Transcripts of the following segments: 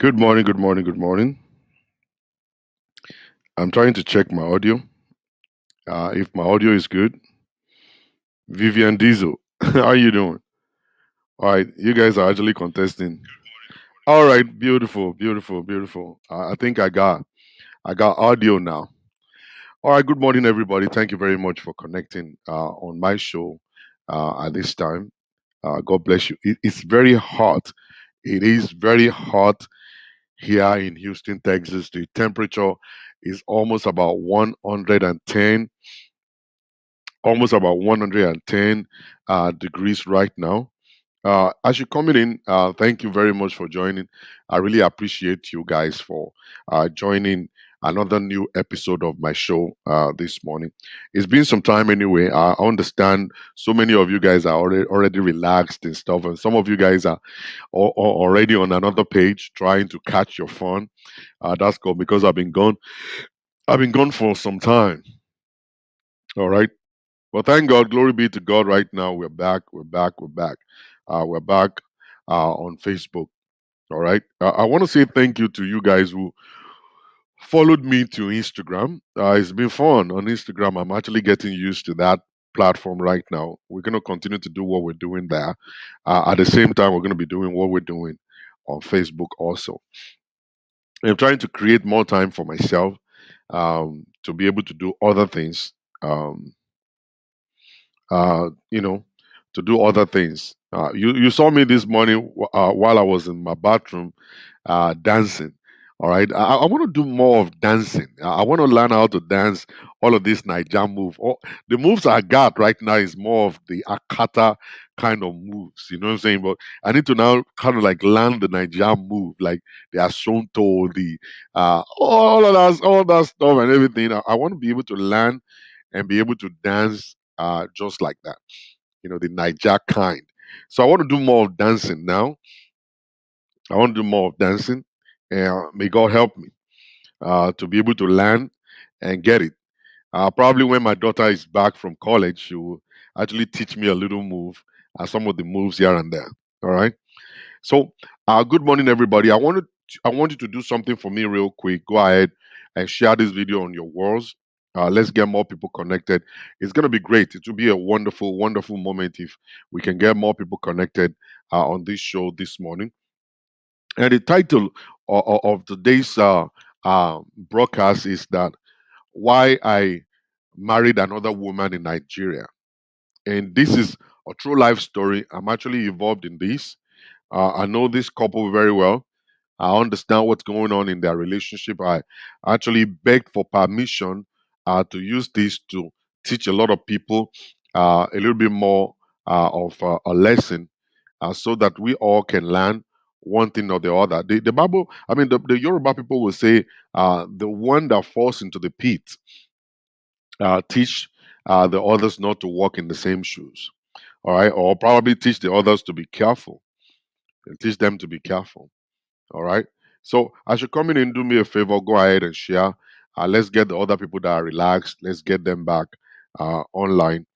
Good morning, good morning, good morning. I'm trying to check my audio. If my audio is good, Vivian Diesel, how are you doing? All right, you guys are actually contesting. All right, beautiful, beautiful, beautiful. I think I got audio now. All right, good morning, everybody. Thank you very much for connecting on my show at this time. God bless you. It's very hot. It is very hot here in Houston, Texas. The temperature is almost about 110 degrees right now. As you're coming in, thank you very much for joining. I really appreciate you guys for joining another new episode of my show this morning. It's been some time anyway. I understand so many of you guys are already relaxed and stuff, and some of you guys are already on another page trying to catch your fun. That's good because I've been gone. I've been gone for some time. All right. Well, thank God. Glory be to God. Right now, we're back. We're back. We're back. We're back on Facebook. All right. I want to say thank you to you guys who followed me to Instagram. It's been fun on Instagram. I'm actually getting used to that platform right now. We're going to continue to do what we're doing there. At the same time, we're going to be doing what we're doing on Facebook also. I'm trying to create more time for myself to be able to do other things. Um, you know, to do other things. You saw me this morning while I was in my bathroom dancing. All right, I want to do more of dancing. I want to learn how to dance all of this Niger move. The moves I got right now is more of the Akata kind of moves. You know what I'm saying? But I need to now kind of like learn the Niger move, like the Asonto, the all that stuff and everything. I want to be able to learn and be able to dance just like that, the Niger kind. So I want to do more of dancing now. I want to do more of dancing, and may God help me to be able to learn and get it. Probably when my daughter is back from college, she will actually teach me a little move, some of the moves here and there. All right. So, good morning, everybody. I want you to do something for me real quick. Go ahead and share this video on your walls. Let's get more people connected. It's gonna be great. It will be a wonderful, wonderful moment if we can get more people connected on this show this morning. And the title of today's broadcast is that why I married another woman in Nigeria. And this is a true life story. I'm actually involved in this. I know this couple very well. I understand what's going on in their relationship. I actually begged for permission to use this to teach a lot of people a little bit more of a lesson so that we all can learn one thing or the other. The Bible, I mean, the Yoruba people will say, the one that falls into the pit, teach the others not to walk in the same shoes. All right. Or probably teach the others to be careful and teach them to be careful. All right. So as you come in and do me a favor, go ahead and share. Let's get the other people that are relaxed. Let's get them back online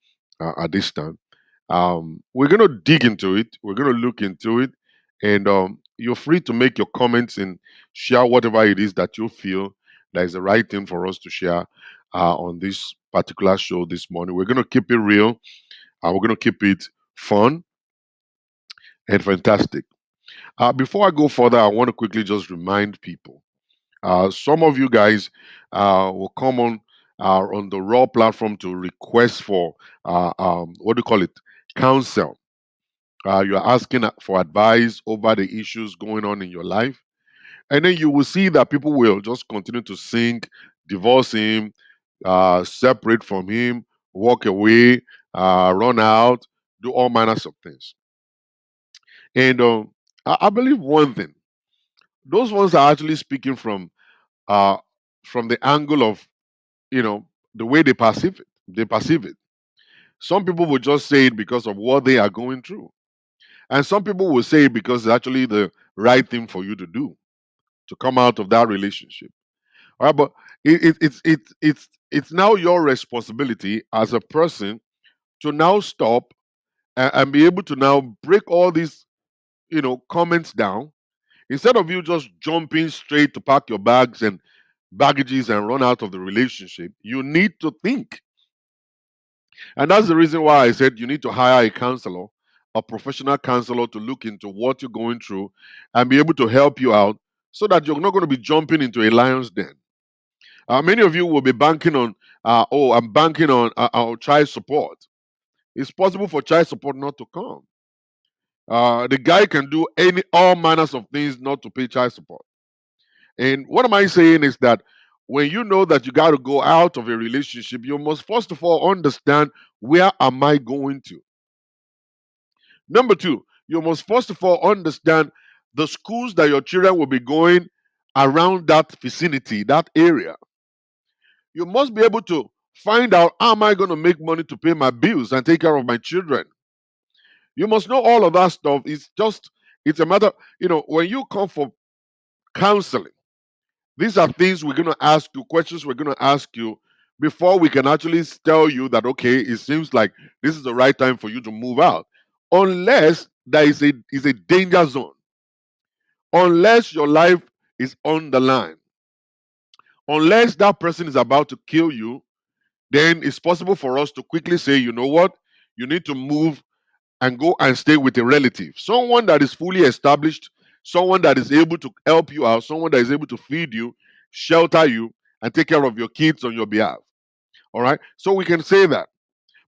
at this time. We're gonna dig into it. We're gonna look into it, and you're free to make your comments and share whatever it is that you feel that is the right thing for us to share on this particular show this morning. We're gonna keep it real. We're gonna keep it fun and fantastic. Before I go further, I want to quickly just remind people. Some of you guys will come on the Raw platform to request for what do you call it? Counsel. You're asking for advice over the issues going on in your life, and then you will see that people will just continue to sink, divorce him, separate from him, walk away, run out, do all manners of things. And I believe one thing: those ones are actually speaking uh, from the angle of the way they perceive it. They perceive it. Some people will just say it because of what they are going through, and some people will say it because it's actually the right thing for you to do to come out of that relationship. All right, but it's now your responsibility as a person to now stop and be able to now break all these comments down Instead of you just jumping straight to pack your bags and baggages and run out of the relationship, you need to think. And that's the reason why I said you need to hire a counselor, a professional counselor, to look into what you're going through and be able to help you out so that you're not going to be jumping into a lion's den. Many of you will be banking on, oh, I'm banking on child support. It's possible for child support not to come. The guy can do all manners of things not to pay child support. And what am I saying is that when you know that you got to go out of a relationship, you must first of all understand, where am I going to? Number two, you must first of all understand the schools that your children will be going around that vicinity, that area. You must be able to find out, how am I going to make money to pay my bills and take care of my children? You must know all of that stuff. It's a matter, when you come for counseling, these are things we're going to ask you, questions we're going to ask you before we can actually tell you that, okay, it seems like this is the right time for you to move out. Unless there is a danger zone, unless your life is on the line, unless that person is about to kill you, then it's possible for us to quickly say, you know what, you need to move and go and stay with a relative, someone that is fully established, someone that is able to help you out, someone that is able to feed you, shelter you, and take care of your kids on your behalf. All right. So we can say that.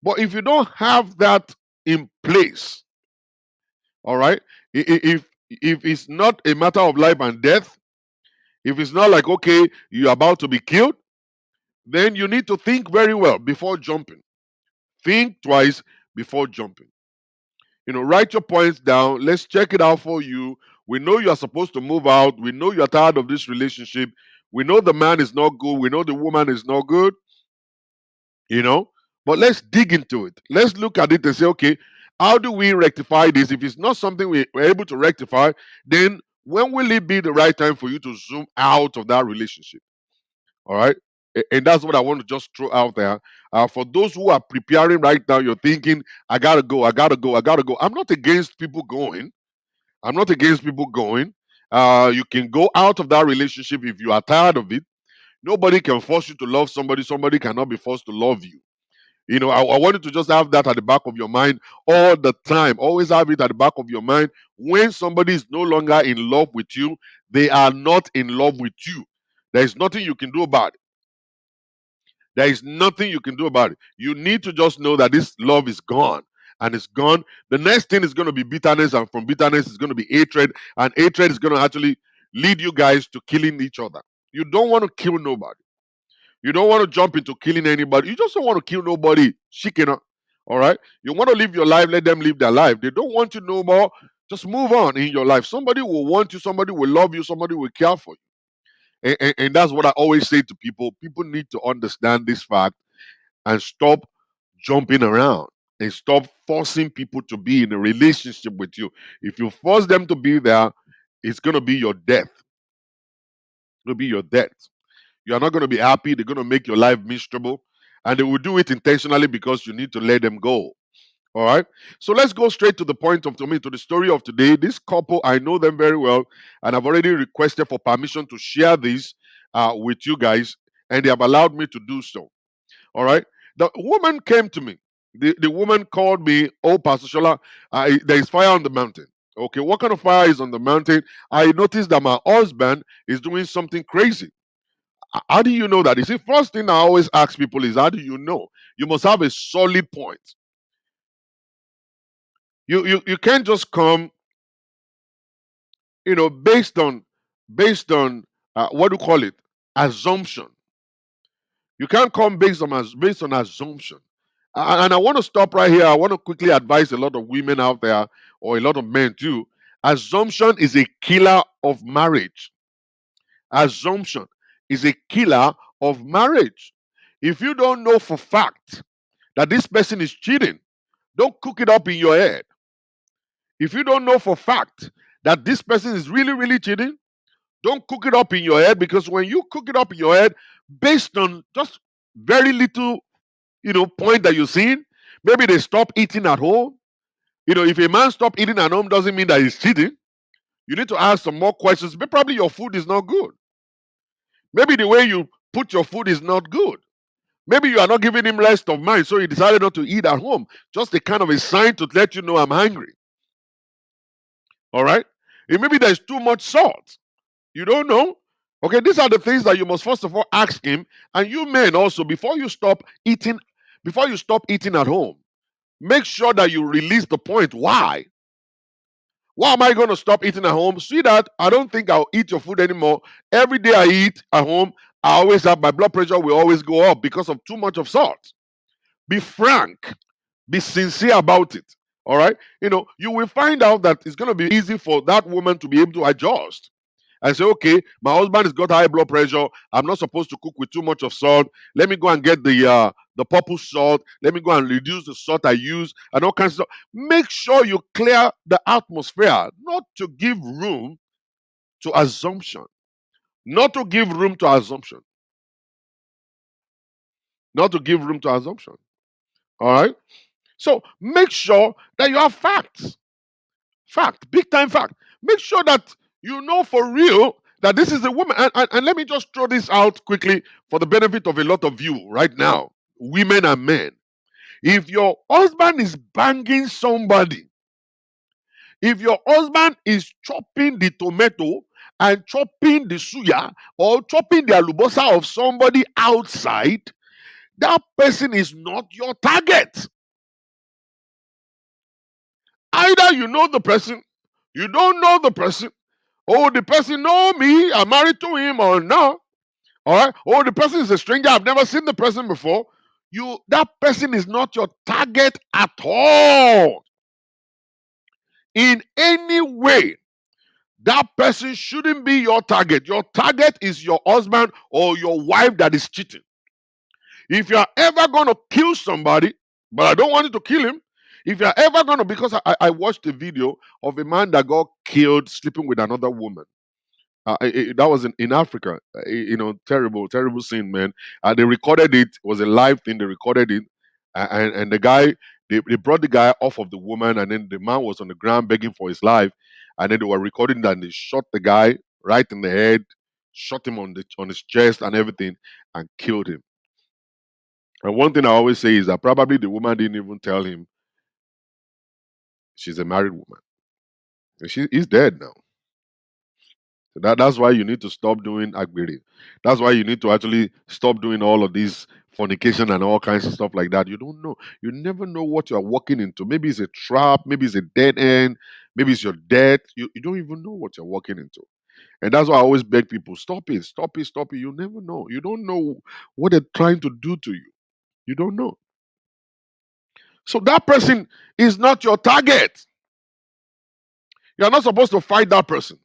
But if you don't have that in place, all right, if it's not a matter of life and death, if it's not like, okay, you're about to be killed, then you need to think very well before jumping. Think twice before jumping. Write your points down. Let's check it out for you. We know you are supposed to move out. We know you're tired of this relationship. We know the man is not good. We know the woman is not good. you know but let's dig into it. Let's look at it and say, okay, how do we rectify this? If it's not something we're able to rectify, then when will it be the right time for you to zoom out of that relationship? All right. And that's what I want to just throw out there. For those who are preparing right now, you're thinking, I gotta go, I gotta go, I gotta go. I'm not against people going. I'm not against people going. You can go out of that relationship if you are tired of it. Nobody can force you to love somebody. Somebody cannot be forced to love you. I want you to just have that at the back of your mind all the time. Always have it at the back of your mind. When somebody is no longer in love with you, they are not in love with you. There is nothing you can do about it. There is nothing you can do about it. You need to just know that this love is gone. And it's gone. The next thing is going to be bitterness, and from bitterness is going to be hatred, and hatred is going to actually lead you guys to killing each other. You don't want to kill nobody. You don't want to jump into killing anybody. You just don't want to kill nobody. Shikena. All right. You want to live your life, let them live their life. They don't want you no more. Just move on in your life. Somebody will want you, somebody will love you, somebody will care for you. And that's what I always say to people. People need to understand this fact and stop jumping around and stop forcing people to be in a relationship with you. If you force them to be there, it's going to be your death. It'll be your death. You're not going to be happy. They're going to make your life miserable. And they will do it intentionally because you need to let them go. All right. So let's go straight to the point of to the story of today. This couple, I know them very well, and I've already requested for permission to share this with you guys, and they have allowed me to do so. All right. The woman came to me. The woman called me, oh, Pastor Shola, there is fire on the mountain. Okay, what kind of fire is on the mountain? I noticed that my husband is doing something crazy. How do you know that? You see, first thing I always ask people is, how do you know? You must have a solid point. You can't just come, based on what do you call it? Assumption. You can't come based on assumption. And I want to stop right here. I want to quickly advise a lot of women out there, or a lot of men too. Assumption is a killer of marriage. Assumption is a killer of marriage. If you don't know for fact that this person is cheating, don't cook it up in your head. If you don't know for fact that this person is really, really cheating, don't cook it up in your head, because when you cook it up in your head based on just very little, point that you're seeing, maybe they stop eating at home. If a man stop eating at home doesn't mean that he's cheating. You need to ask some more questions. But probably your food is not good. Maybe the way you put your food is not good. Maybe you are not giving him rest of mind, so he decided not to eat at home. Just a kind of a sign to let you know I'm hungry. All right? And maybe there's too much salt. You don't know. Okay, these are the things that you must first of all ask him. And you men also, before you stop eating at home, make sure that you release the point. Why? Why am I going to stop eating at home? See that I don't think I'll eat your food anymore. Every day I eat at home, I always have my blood pressure will always go up because of too much of salt. Be frank, be sincere about it. All right. You will find out that it's going to be easy for that woman to be able to adjust and say, okay, my husband has got high blood pressure. I'm not supposed to cook with too much of salt. Let me go and get the purple salt. Let me go and reduce the salt I use and all kinds of stuff. Make sure you clear the atmosphere, not to give room to assumption. Not to give room to assumption. Not to give room to assumption. All right. So make sure that you have facts. Fact, big time fact. Make sure that you know for real that this is a woman. And let me just throw this out quickly for the benefit of a lot of you right now, women and men. If your husband is banging somebody, if your husband is chopping the tomato and chopping the suya or chopping the alubosa of somebody outside, that person is not your target. Either you know the person, you don't know the person. Oh, the person know me, I'm married to him or not. All right. Oh, the person is a stranger, I've never seen the person before. That person is not your target at all. In any way, that person shouldn't be your target. Your target is your husband or your wife that is cheating. If you are ever going to kill somebody, but I don't want you to kill him, if you are ever going to, because I watched a video of a man that got killed sleeping with another woman. That was in Africa. Terrible, terrible scene, man. They recorded it. It was a live thing. They recorded it, and the guy, they brought the guy off of the woman, and then the man was on the ground begging for his life, and then they were recording that and they shot the guy right in the head, shot him on his chest and everything, and killed him. And one thing I always say is that probably the woman didn't even tell him she's a married woman. He's dead now. So that's why you need to stop doing agbiri. That's why you need to actually stop doing all of these fornication and all kinds of stuff like that. You don't know. You never know what you are walking into. Maybe it's a trap. Maybe it's a dead end. Maybe it's your death. You don't even know what you're walking into. And that's why I always beg people, stop it, stop it, stop it. You never know. You don't know what they're trying to do to you. You don't know. So that person is not your target. You're not supposed to fight that person.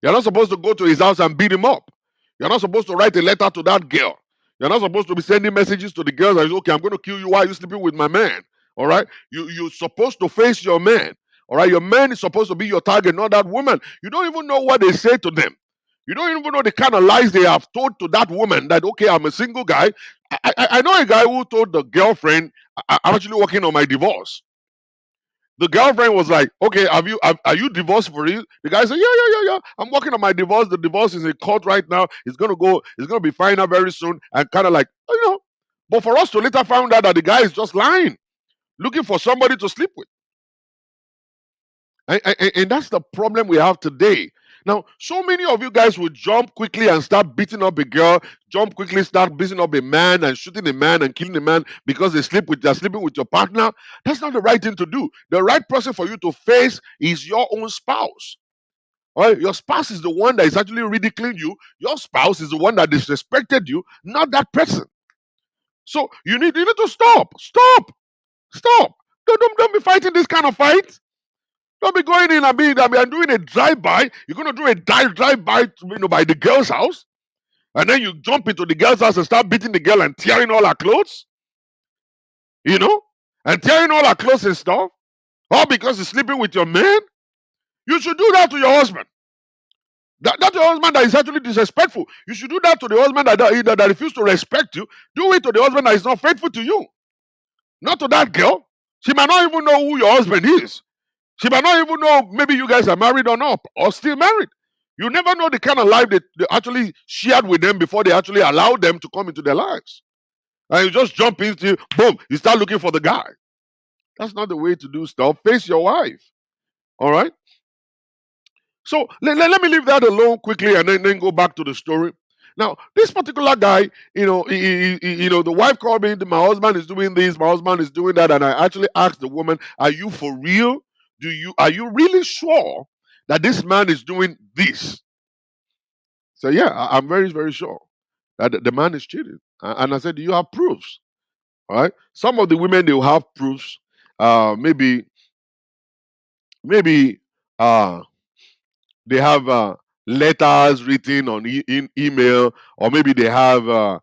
You're not supposed to go to his house and beat him up. You're not supposed to write a letter to that girl. You're not supposed to be sending messages to the girls that, okay, I'm going to kill you while you're sleeping with my man. All right? You're supposed to face your man. All right? Your man is supposed to be your target, not that woman. You don't even know what they say to them. You don't even know the kind of lies they have told to that woman that, okay, I'm a single guy. I know a guy who told the girlfriend, I'm actually working on my divorce. The girlfriend was like, "Okay, are you divorced for real?" The guy said, "Yeah. I'm working on my divorce. The divorce is in court right now. It's gonna be final very soon." And kind of like, But for us to later find out that the guy is just lying, looking for somebody to sleep with, and that's the problem we have today. Now, so many of you guys will jump quickly and start beating up a girl, jump quickly, start beating up a man and shooting a man and killing a man because they're sleeping with your partner. That's not the right thing to do. The right person for you to face is your own spouse. All right? Your spouse is the one that is actually ridiculing you. Your spouse is the one that disrespected you, not that person. So you need to stop. Stop. Don't be fighting this kind of fight. Don't be going in and doing a drive-by. You're going to do a drive-by, by the girl's house. And then you jump into the girl's house and start beating the girl and tearing all her clothes. And tearing all her clothes and stuff. All because you're sleeping with your man. You should do that to your husband. That's your husband that is actually disrespectful. You should do that to the husband that refuses to respect you. Do it to the husband that is not faithful to you. Not to that girl. She might not even know who your husband is. She might not even know maybe you guys are married or not, or still married. You never know the kind of life they actually shared with them before they actually allowed them to come into their lives. And you just jump into, boom, you start looking for the guy. That's not the way to do stuff. Face your wife. All right. So let me leave that alone quickly and then go back to the story. Now, this particular guy, the wife called me, my husband is doing this, my husband is doing that. And I actually asked the woman, are you for real? Are you really sure that this man is doing this? So yeah, I'm very, very sure that the man is cheating. And I said, do you have proofs? All right. Some of the women, they will have proofs. Maybe, maybe uh they have letters written on in email, or maybe they have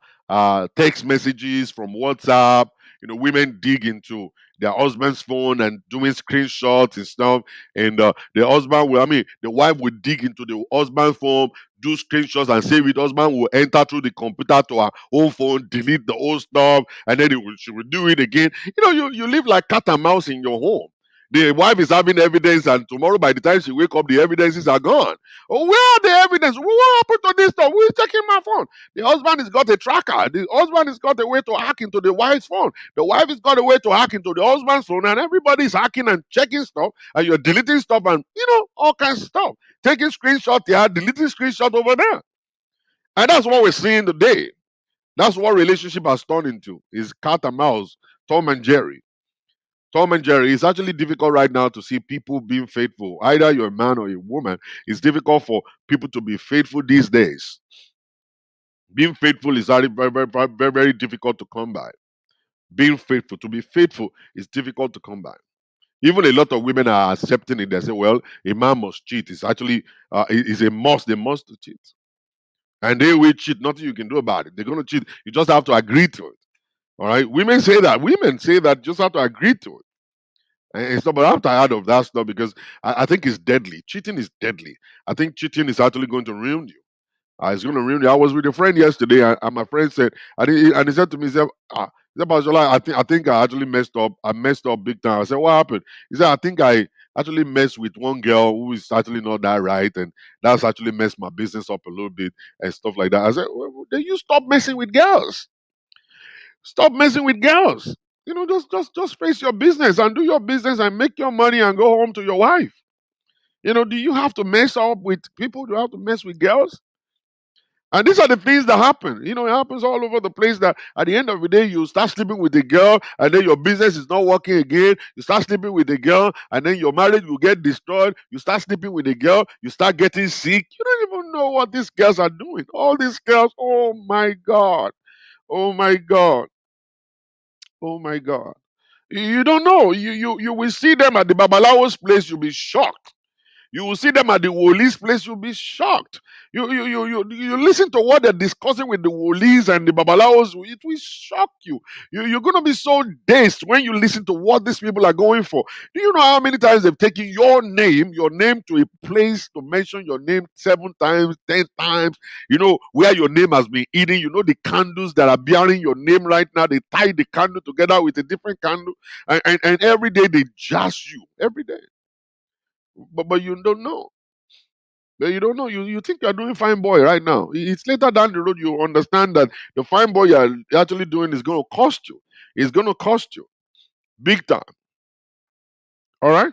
text messages from WhatsApp. Women dig into their husband's phone and doing screenshots and stuff, and the husband will, I mean, the wife will dig into the husband's phone, do screenshots and save it. Husband will enter through the computer to her own phone, delete the old stuff, and then she will do it again. You live like cat and mouse in your home. The wife is having evidence, and tomorrow by the time she wake up, the evidences are gone. Oh, where are the evidence? What happened to this stuff? Who is checking my phone? The husband has got a tracker. The husband has got a way to hack into the wife's phone. The wife has got a way to hack into the husband's phone, and everybody's hacking and checking stuff, and you're deleting stuff, and all kinds of stuff. Taking screenshots here, deleting screenshots over there. And that's what we're seeing today. That's what relationship has turned into. Is cat and mouse, Tom and Jerry. Tom and Jerry, it's actually difficult right now to see people being faithful. Either you're a man or a woman, it's difficult for people to be faithful these days. Being faithful is very, very, very, very, very very difficult to come by. Being faithful, to be faithful, is difficult to come by. Even a lot of women are accepting it. They say, well, a man must cheat. It's actually it's a must. They must cheat. And they will cheat. Nothing you can do about it. They're going to cheat. You just have to agree to it. All right? Women say that. Women say that, just have to agree to it. And stuff, but I'm tired of that stuff because I think it's deadly. Cheating is deadly. I think cheating is actually going to ruin you. It's going to ruin you. I was with a friend yesterday, and my friend said, and he said to me, he said, Bajola, I think I actually messed up. I messed up big time. I said, what happened? He said, I think I actually messed with one girl who is actually not that right, and that's actually messed my business up a little bit and stuff like that. I said, well, then you stop messing with girls. Stop messing with girls. Just face your business and do your business and make your money and go home to your wife. Do you have to mess up with people? Do you have to mess with girls? And these are the things that happen. It happens all over the place that at the end of the day, you start sleeping with a girl and then your business is not working again. You start sleeping with a girl and then your marriage will get destroyed. You start sleeping with a girl, you start getting sick. You don't even know what these girls are doing. All these girls, oh my God. Oh my God. Oh my God. You don't know. You will see them at the Babalawo's place, you'll be shocked. You will see them at the Woolies place, you'll be shocked. You listen to what they're discussing with the Woolies and the Babalawos, it will shock you. You're going to be so dazed when you listen to what these people are going for. Do you know how many times they've taken your name to a place to mention your name 7 times, 10 times, where your name has been eaten? The candles that are bearing your name right now, they tie the candle together with a different candle, and every day they jazz you. Every day. But you don't know. But you don't know. You think you're doing fine boy right now. It's later down the road you understand that the fine boy you're actually doing is going to cost you. It's going to cost you big time. All right.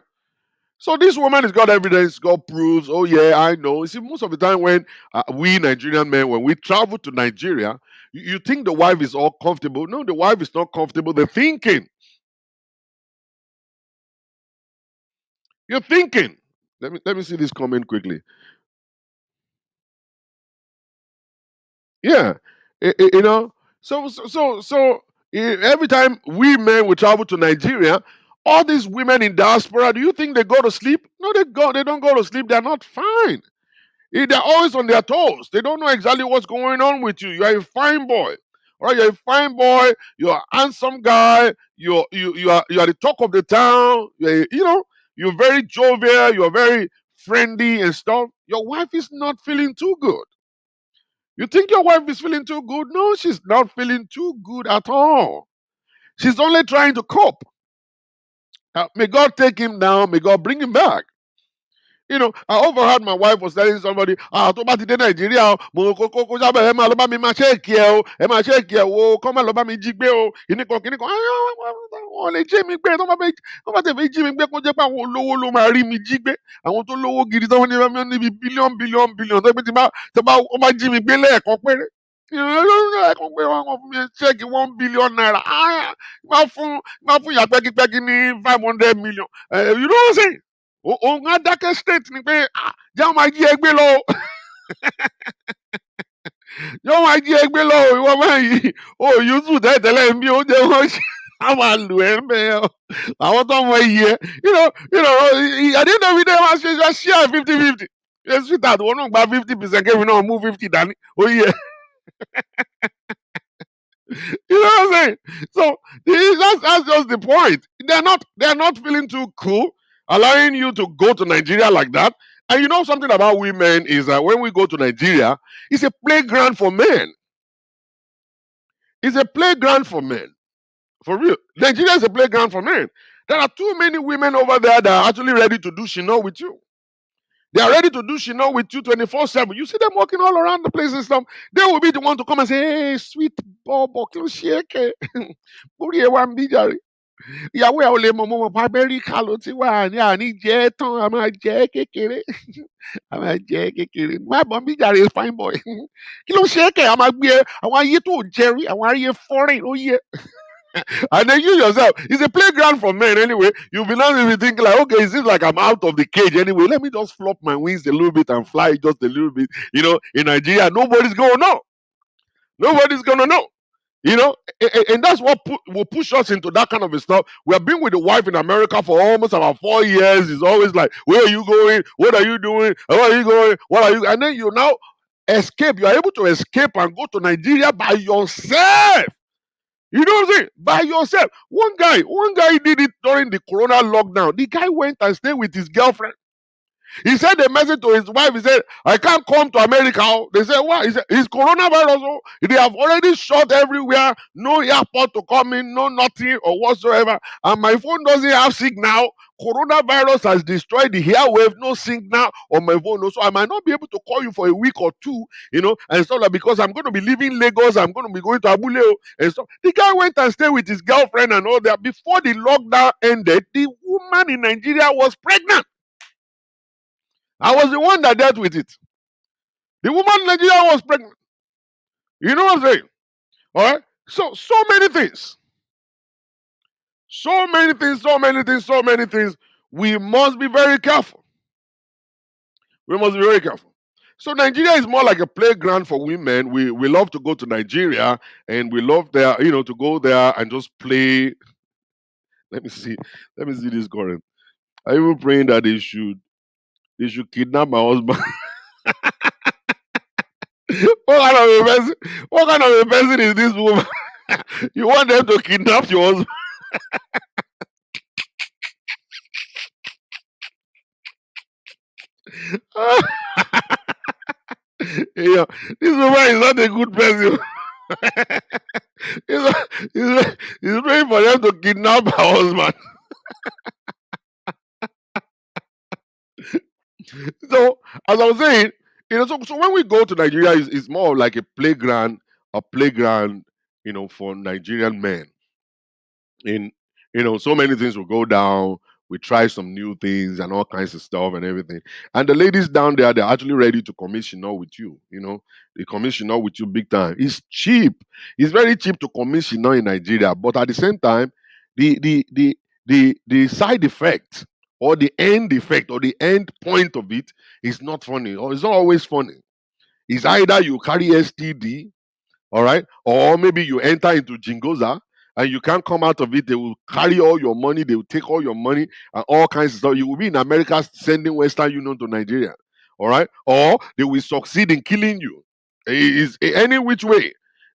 So this woman has got evidence, got proofs. Oh yeah, I know. You see, most of the time when we Nigerian men, when we travel to Nigeria, you think the wife is all comfortable. No, the wife is not comfortable. They're thinking. You're thinking. Let me see this comment quickly. Yeah, you know. Every time we men will travel to Nigeria, all these women in diaspora, do you think they go to sleep? No, they go. They don't go to sleep. They're not fine. They're always on their toes. They don't know exactly what's going on with you. You're a fine boy. All right, you're a fine boy. You're a handsome guy. You are the talk of the town. You're very jovial. You're very friendly and stuff. Your wife is not feeling too good. You think your wife is feeling too good? No, she's not feeling too good at all. She's only trying to cope. May God take him down. May God bring him back. I overheard my wife was telling somebody, tó bá ti dé Nàìjíríà o, mo kó sábẹ̀ ẹ máa lọ bá mi máa ṣéèkì ẹ o, ẹ máa ṣéèkì ẹ wo, kọ́ máa lọ bá mi jí gbé o, kìnnìkan, wọ́n lè jí mi gbé, tó bá tẹ̀ fẹ́ jí mi gbé kó jẹ́ pé àwọn olówó ló máa rí mi jí gbé, àwọn tó lówó gidi tó wọ́n níbi bílíọ̀nù tó pé ó bá jí mi gbé lẹ́ẹ̀kan péré. Ẹ̀kan pé wọ́n fún mi ṣéèkì $1 billion. Máa fún ìyá pẹ́kípẹ́kí ní 500 million. You know what I'm saying? Òun á dákẹ́ state ni pé jẹ́ wọ́n máa jí ẹgbẹ́ lọ o. Jẹ́ wọ́n máa jí ẹgbẹ́ lọ o. Ìwọ báyìí o yusuf tẹ́tẹ́lẹ̀ ń bí oúnjẹ wọn ṣe á máa lù ẹ́ ń bẹ̀ ẹ́ o. Àwọn tó mọ iyì ẹ. Àdéhùn mi dẹ́ máa ṣe share 50-50. Ṣé sweetheart wọn náà gba 50% kébì náà mú 50 dání. Ó yẹ. You know what I'm saying? So that's just the point. They're not feeling too cool, allowing you to go to Nigeria like that. And you know something about women is that when we go to Nigeria, it's a playground for men. It's a playground for men. For real. Nigeria is a playground for men. There are too many women over there that are actually ready to do shino with you. They are ready to do shino with you 24/7. You see them walking all around the place and stuff. They will be the one to come and say, "Hey, sweet Bobo, kí ló ṣe é kẹ́? Orí ẹ wá ń bí jàre. Ìyàwó ẹ ò lè mọ̀ mọ́ Amẹ́ríkà ló ti wà ní àní jẹ́ tán, a máa jẹ́ kékeré. A máa jẹ́ kékeré. Má bọ̀ ń bí jàre fine boy. Kí ló ṣe é kẹ́? A máa gbé àwọn ayé tó jẹrí, àwọn ayé foreign ó yẹ." And then you yourself, it's a playground for men anyway. You'll be now thinking like, okay, it seems like I'm out of the cage anyway. Let me just flop my wings a little bit and fly just a little bit. In Nigeria, nobody's gonna know. Nobody's gonna know. And that's what will push us into that kind of a stuff. We have been with the wife in America for almost about 4 years. It's always like, where are you going? What are you doing? Where are you going? What are you? And then you now escape. You are able to escape and go to Nigeria by yourself. You know what I'm saying? By yourself. One guy did it during the Corona lockdown. The guy went and stayed with his girlfriend. He sent a message to his wife. He said, "I can't come to America." They said, "Why?" He said, "It's coronavirus. Oh. They have already shut everywhere. No airport to come in, no nothing or whatsoever. And my phone doesn't have signal. Coronavirus has destroyed the airwave. No signal on my phone. So I might not be able to call you for a week or two, and stuff like because I'm going to be leaving Lagos. I'm going to be going to Abule and stuff." The guy went and stayed with his girlfriend and all that. Before the lockdown ended, the woman in Nigeria was pregnant. I was the one that dealt with it. The woman in Nigeria was pregnant. You know what I'm saying? All right? So many things. So many things. We must be very careful. So Nigeria is more like a playground for women. We love to go to Nigeria and we love there, to go there and just play. Let me see this current. I'm even praying that they should kidnap my husband. What kind of a person is this woman? You want them to kidnap your husband? Yeah, this woman is not a good person. He's praying for them to kidnap her husband. So, as I was saying, so when we go to Nigeria, it's more like a playground, for Nigerian men. In so many things will go down. We try some new things and all kinds of stuff and everything. And the ladies down there, they're actually ready to commission all with you. They commission all with you big time. It's cheap. It's very cheap to commission all in Nigeria, but at the same time, the side effect or the end effect or the end point of it is not funny or it's not always funny. It's either you carry STD, all right, or maybe you enter into Jingoza and you can't come out of it. They will carry all your money, they will take all your money and all kinds of stuff. You will be in America sending Western Union to Nigeria, all right, or they will succeed in killing you. It's any which way.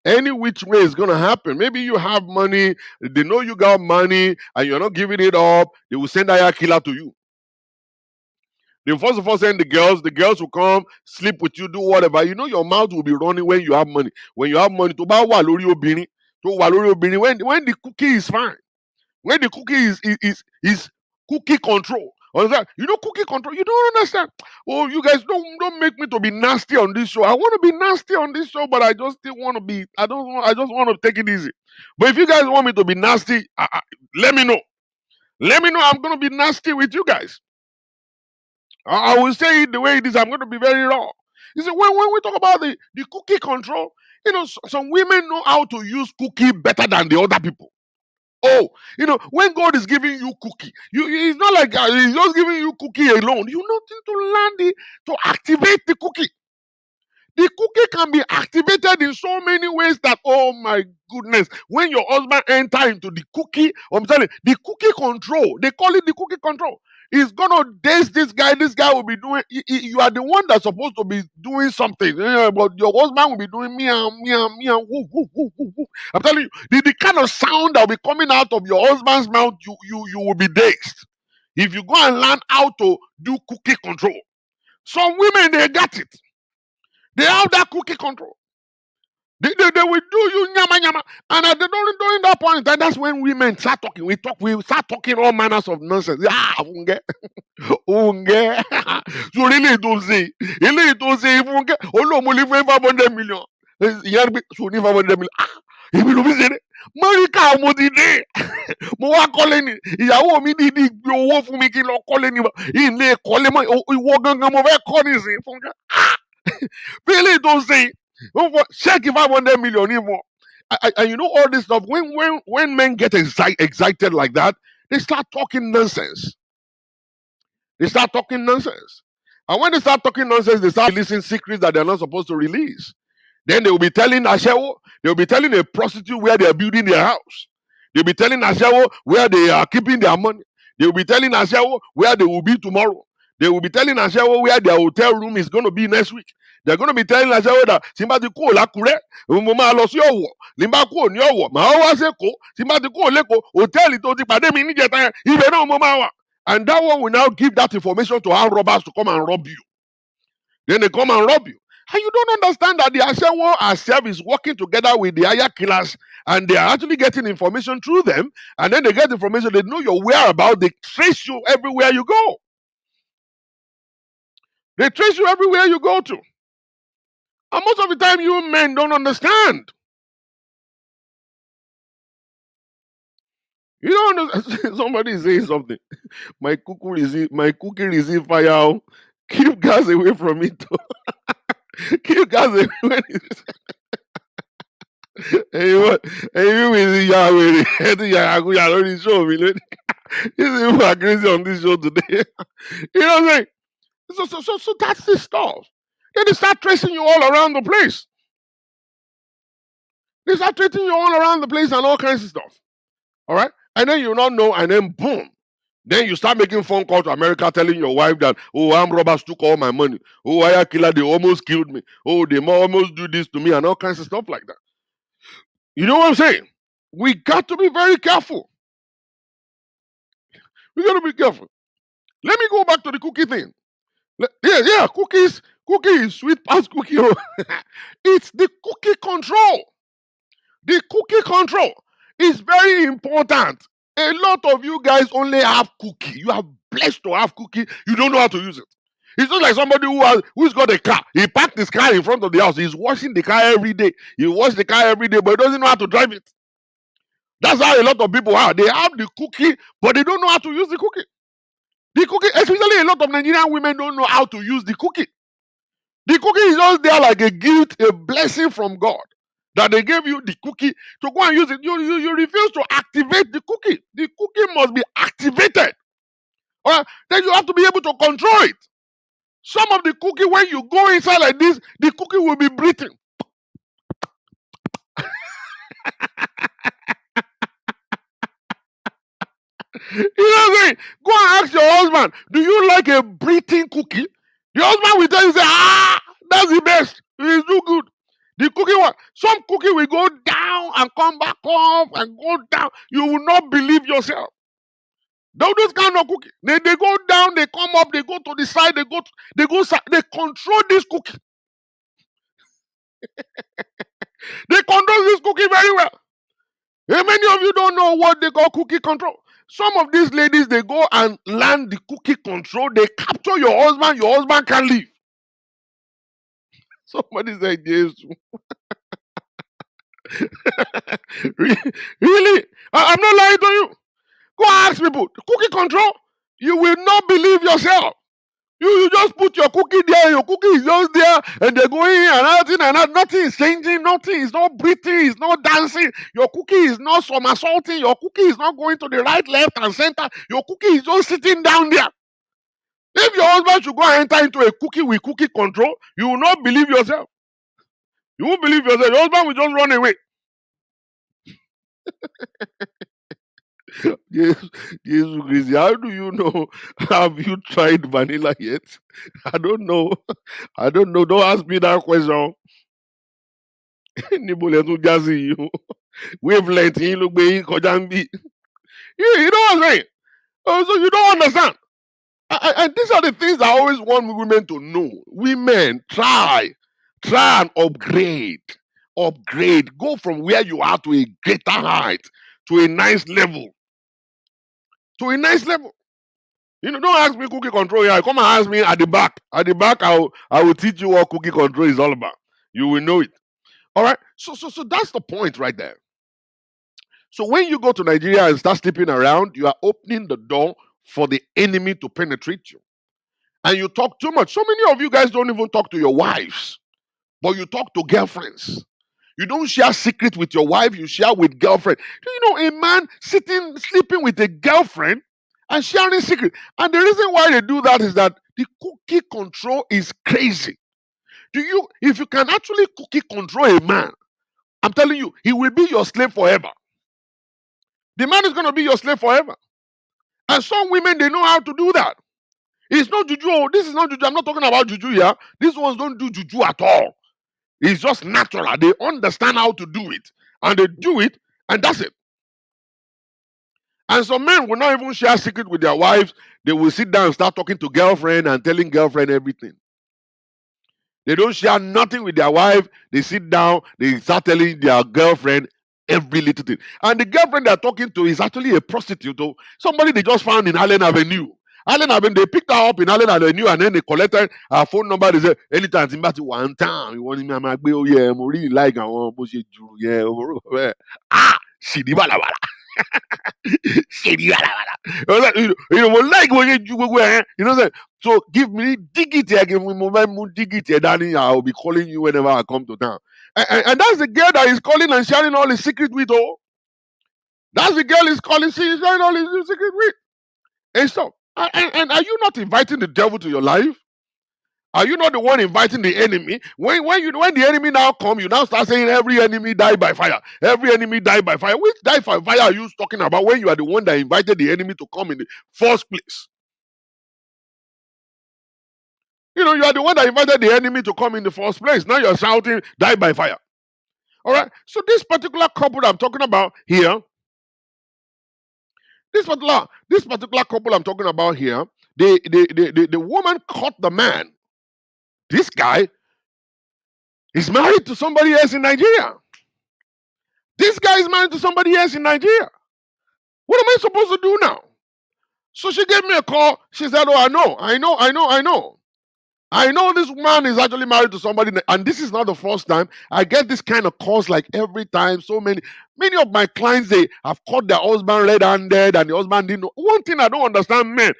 Any which way is going to happen. Maybe you have money, they know you got money, and you're not giving it up. They will send a killer to you. They will first of all send the girls will come, sleep with you, do whatever. Your mouth will be running when you have money. When you have money, when the cookie is fine. when the cookie is cookie control. Understand? You know cookie control. You don't understand. Oh, you guys don't make me to be nasty on this show. I want to be nasty on this show, but I just still want to be. I don't. I just want to take it easy. But if you guys want me to be nasty, let me know. Let me know. I'm going to be nasty with you guys. I will say it the way it is. I'm going to be very raw. You see, when we talk about the cookie control, some women know how to use cookie better than the other people. Oh, when God is giving you cookie, it's not like He's just giving you cookie alone. You need to learn to activate the cookie. The cookie can be activated in so many ways that, oh my goodness, when your husband enter into the cookie, I'm telling you, the cookie control, they call it the cookie control. He's gonna date this guy. This guy will be doing. You are the one that's supposed to be doing something, but your husband will be doing meow meow meow. Woo, woo, woo, woo, woo. I'm telling you, the kind of sound that will be coming out of your husband's mouth, you will be dazed if you go and learn how to do cookie control. Some women they got it. They have that cookie control. They will do you nyama nyama, and during that point, and that's when women start talking. We start talking all manners of nonsense. Unge, unge. So really don't say, if unge, no mo live 500 million. Yarbi, so ni 500 million. Èmi ló fi ṣeré. Mọ́ríkà mo ti dé. Mo wá kọ́lé ni. Ìyàwó mi dídí gbé owó fún mi kí n lọ kọ́lé ni. Ilé kọ́lé mọ́ ìwọ gangan mo fẹ́ kọ́ nísìnyí fúnka. Really don't say. Check if 500 million even. And you know all this stuff. When men get excited like that, they start talking nonsense. They start talking nonsense. And when they start talking nonsense, they start releasing secrets that they're not supposed to release. Then they will be telling Ashewo, they will be telling a prostitute where they are building their house. They'll be telling Ashewo where they are keeping their money. They will be telling Ashewo where they will be tomorrow. They will be telling Ashewo where their hotel room is going to be next week. They're going to be telling Ashewo that Simba ti kúrò l'Ákúrẹ́, mo máa lọ sí Ọ̀wọ̀, Limba kúrò ní Ọ̀wọ̀, màá wá s'Ékòó, Simba ti kúrò l'Ékòó, hòtẹ́ẹ̀lì tó ti pàdé mi níjẹta yẹn, ibẹ̀ náà mo máa wà. And that one will now give that information to our robbers to come and rob you. Then they come and rob you. And you don't understand that the Ashewo herself is working together with the Aya killers, and they are actually getting information through them. And then they get information, they know your whereabouts, they trace you everywhere you go. They trace you everywhere you go to. And most of the time, you men don't understand. You don't understand. Somebody is saying something. My cookie receive fire. Keep gas away from it. Keep gas away when it's ẹyin mi ti ya wèrè ẹ ti ya àgùyà lórí show mi lónìí. This is people are crazy on this show today. You know what I'm saying? So that's the stuff. Then they start tracing you all around the place. They start tracing you all around the place and all kinds of stuff. All right? And then you not know, and then boom. Then you start making phone calls to America telling your wife that, oh, armed robbers took all my money. Oh, Aya killer, they almost killed me. Oh, they almost do this to me and all kinds of stuff like that. You know what I'm saying? We got to be very careful. We got to be careful. Let me go back to the cookie thing. Cookies sweet past cookie. It's the cookie control. The cookie control is very important. A lot of you guys only have cookie. You are blessed to have cookie. You don't know how to use it. It's not like somebody who's got a car. He parked his car in front of the house. He's washing the car every day. He washes the car every day, but he doesn't know how to drive it. That's how a lot of people are. They have the cookie, but they don't know how to use the cookie. The cookie, especially a lot of Nigerian women don't know how to use the cookie. The cookie is just there like a gift, a blessing from God. That they gave you the cookie to go and use it. You refuse to activate the cookie. The cookie must be activated. All right? Then you have to be able to control it. Some of the cookie, when you go inside like this, the cookie will be breathing. You know what I'm saying? Go and ask your husband, do you like a breathing cookie? The husband will tell you, say, that's the best. It's too good. The cookie one, some cookie will go down and come back up and go down. You will not believe yourself. Those kind of cookie, they go down, they come up, they go to the side, they control this cookie. They control this cookie very well. And many of you don't know what they call cookie control. Some of these ladies, they go and learn the cookie control. They capture your husband can't leave. Somebody said, Jesus. Really? I'm not lying to you. Go ask people. Cookie control, you will not believe yourself. You just put your cookie there, your cookie is just there, and they're going and out. Nothing is changing, nothing is not breathing, it's not dancing. Your cookie is not somersaulting, your cookie is not going to the right, left, and center. Your cookie is just sitting down there. If your husband should go and enter into a cookie with cookie control, you will not believe yourself. You won't believe yourself. Your husband will just run away. Jesus, Jesus Christ, how do you know? Have you tried vanilla yet? I don't know. I don't know. Don't ask me that question. Níbo lẹ tún já sí yìí o? Wavelength yín ló gbé yín kọjá ń bí. You know what I'm saying? Oh, so you don't understand. And these are the things I always want women to know. Women, try and upgrade. Upgrade. Go from where you are to a greater height, to a nice level. To a nice level. You know, don't ask me cookie control here. Come and ask me at the back. At the back, I will teach you what cookie control is all about. You will know it. All right. So that's the point right there. So when you go to Nigeria and start sleeping around, you are opening the door for the enemy to penetrate you. And you talk too much. So many of you guys don't even talk to your wives, but you talk to girlfriends. You don't share secrets with your wife, you share with girlfriend. Do you know a man sleeping with a girlfriend and sharing secret? And the reason why they do that is that the cookie control is crazy. If you can actually cookie control a man, I'm telling you, he will be your slave forever. The man is going to be your slave forever. And some women, they know how to do that. It's not juju. This is not juju. I'm not talking about juju here. These ones don't do juju at all. It's just natural. They understand how to do it. And they do it, and that's it. And some men will not even share secret with their wives. They will sit down and start talking to girlfriend and telling girlfriend everything. They don't share nothing with their wife. They sit down, they start telling their girlfriend every little thing. And the girlfriend they're talking to is actually a prostitute. Somebody they just found in Allen Avenue. Allen Avenue, they picked her up in Allen Avenue and then they collected her phone number. They said, anytime in back one time, you want me, I'm like, oh yeah, I'm really like, I want to yeah, she di bala bala. She di bala bala. You know, like when you go, you know, so dig it here, give me moment, dig it here, Danny. I'll be calling you whenever I come to town. And that's the girl that is calling and sharing all his secret with. That's the girl is calling, she's sharing all his secret with. And so, and are you not inviting the devil to your life? Are you not the one inviting the enemy? When the enemy now come, you now start saying every enemy die by fire. Every enemy die by fire. Which die by fire are you talking about when you are the one that invited the enemy to come in the first place? You know, you are the one that invited the enemy to come in the first place. Now you're shouting, die by fire. All right. So this particular couple I'm talking about here, this particular couple I'm talking about here, the woman caught the man. This guy is married to somebody else in Nigeria. This guy is married to somebody else in Nigeria. What am I supposed to do now? So she gave me a call. She said, oh, I know this man is actually married to somebody, and this is not the first time. I get this kind of calls like every time. So many of my clients, they have caught their husband red-handed, and the husband didn't know. One thing I don't understand, men,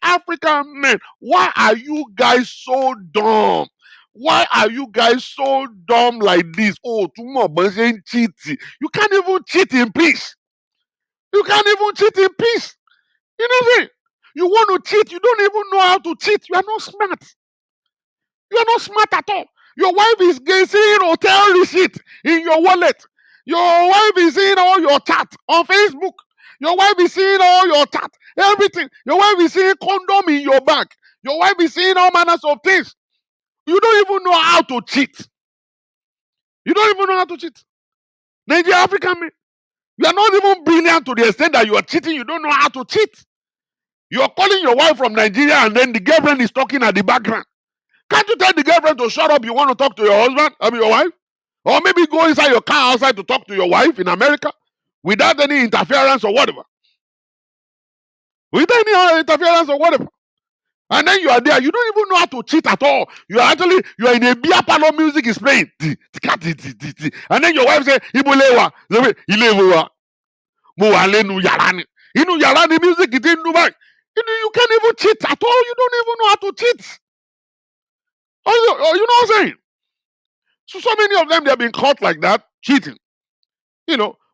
African men, why are you guys so dumb? Why are you guys so dumb like this? Oh, too much cheating. You can't even cheat in peace. You can't even cheat in peace. You know what I'm saying? You want to cheat, you don't even know how to cheat. You are not smart. You are not smart at all. Your wife is seeing hotel receipt in your wallet. Your wife is seeing all your chat on Facebook. Your wife is seeing all your chat, everything. Your wife is seeing condom in your bag. Your wife is seeing all manners of things. You don't even know how to cheat. You don't even know how to cheat. Nigeria African men, you are not even brilliant to the extent that you are cheating. You don't know how to cheat. You're calling your wife from Nigeria and then the girlfriend is talking at the background. Can't you tell the girlfriend to shut up? You want to talk to your husband? Your wife? Or maybe go inside your car outside to talk to your wife in America without any interference or whatever. Without any interference or whatever. And then you are there, you don't even know how to cheat at all. You are in a beer parlor, music is playing. And then your wife say, Ibolewa, Ilewa, Moalenu Yarani. Yarani music, it didn't do back. You can't even cheat at all. You don't even know how to cheat. You know what I'm saying? So many of them, they've been caught like that, cheating.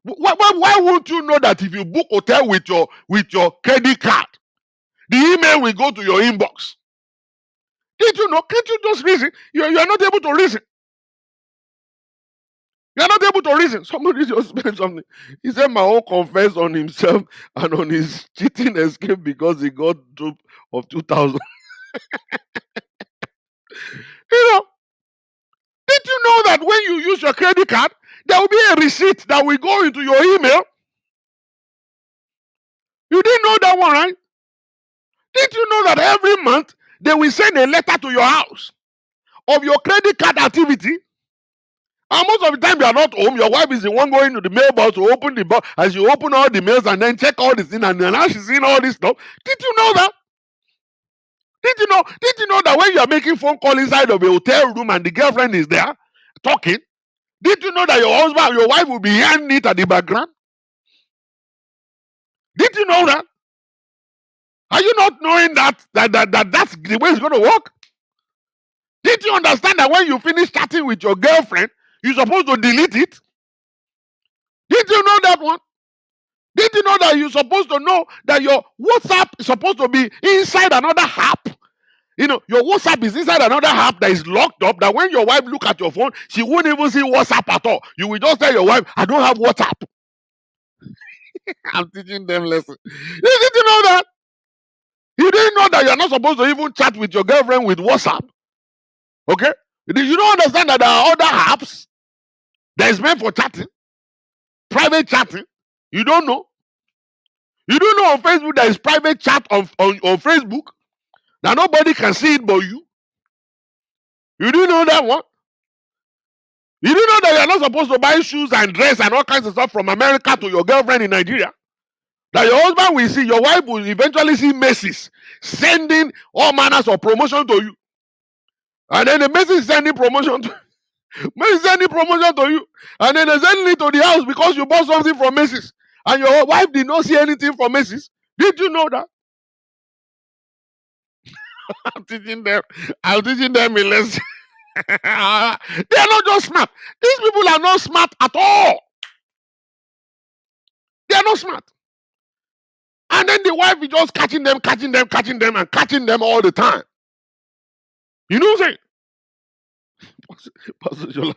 Why won't you know that if you book hotel with your credit card, the email will go to your inbox? Did you know? Can't you just reason? You are not able to reason. You are not able to reason. Somebody just said something. He said, "My own confess on himself and on his cheating escape because he got duped of 2,000." You know, did you know that when you use your credit card, there will be a receipt that will go into your email? You didn't know that one, right? Did you know that every month they will send a letter to your house of your credit card activity? And most of the time you are not home, your wife is the one going to the mailbox to open the box, as you open all the mails and then check all this thing, and now she's seeing all this stuff. Did you know that? Did you know? Did you know that when you are making phone call inside of a hotel room and the girlfriend is there talking, did you know that your husband, your wife will be hearing it at the background? Did you know that? Are you not knowing that that's the way it's going to work? Did you understand that when you finish chatting with your girlfriend, you're supposed to delete it? Did you know that one? Did you know that you're supposed to know that your WhatsApp is supposed to be inside another app? Your WhatsApp is inside another app that is locked up, that when your wife look at your phone, she won't even see WhatsApp at all. You will just tell your wife, I don't have WhatsApp. I'm teaching them lesson. Did you know that? You didn't know that you're not supposed to even chat with your girlfriend with WhatsApp. Okay? You don't understand that there are other apps that is meant for chatting, private chatting. You don't know. You don't know on Facebook there is private chat on Facebook that nobody can see it but you. You didn't know that one. You didn't know that you're not supposed to buy shoes and dress and all kinds of stuff from America to your girlfriend in Nigeria. That your husband will see, your wife will eventually see Macy's sending all manners of promotion to you. And then the Macy's is sending promotion to Macy's sending promotion to you. And then they're sending it to the house because you bought something from Macy's. And your wife did not see anything from Macy's. Did you know that? I'm teaching them a lesson. They are not just smart. These people are not smart at all. They are not smart. And then the wife is just catching them, and catching them all the time. You know what I'm saying? Pastor Jola,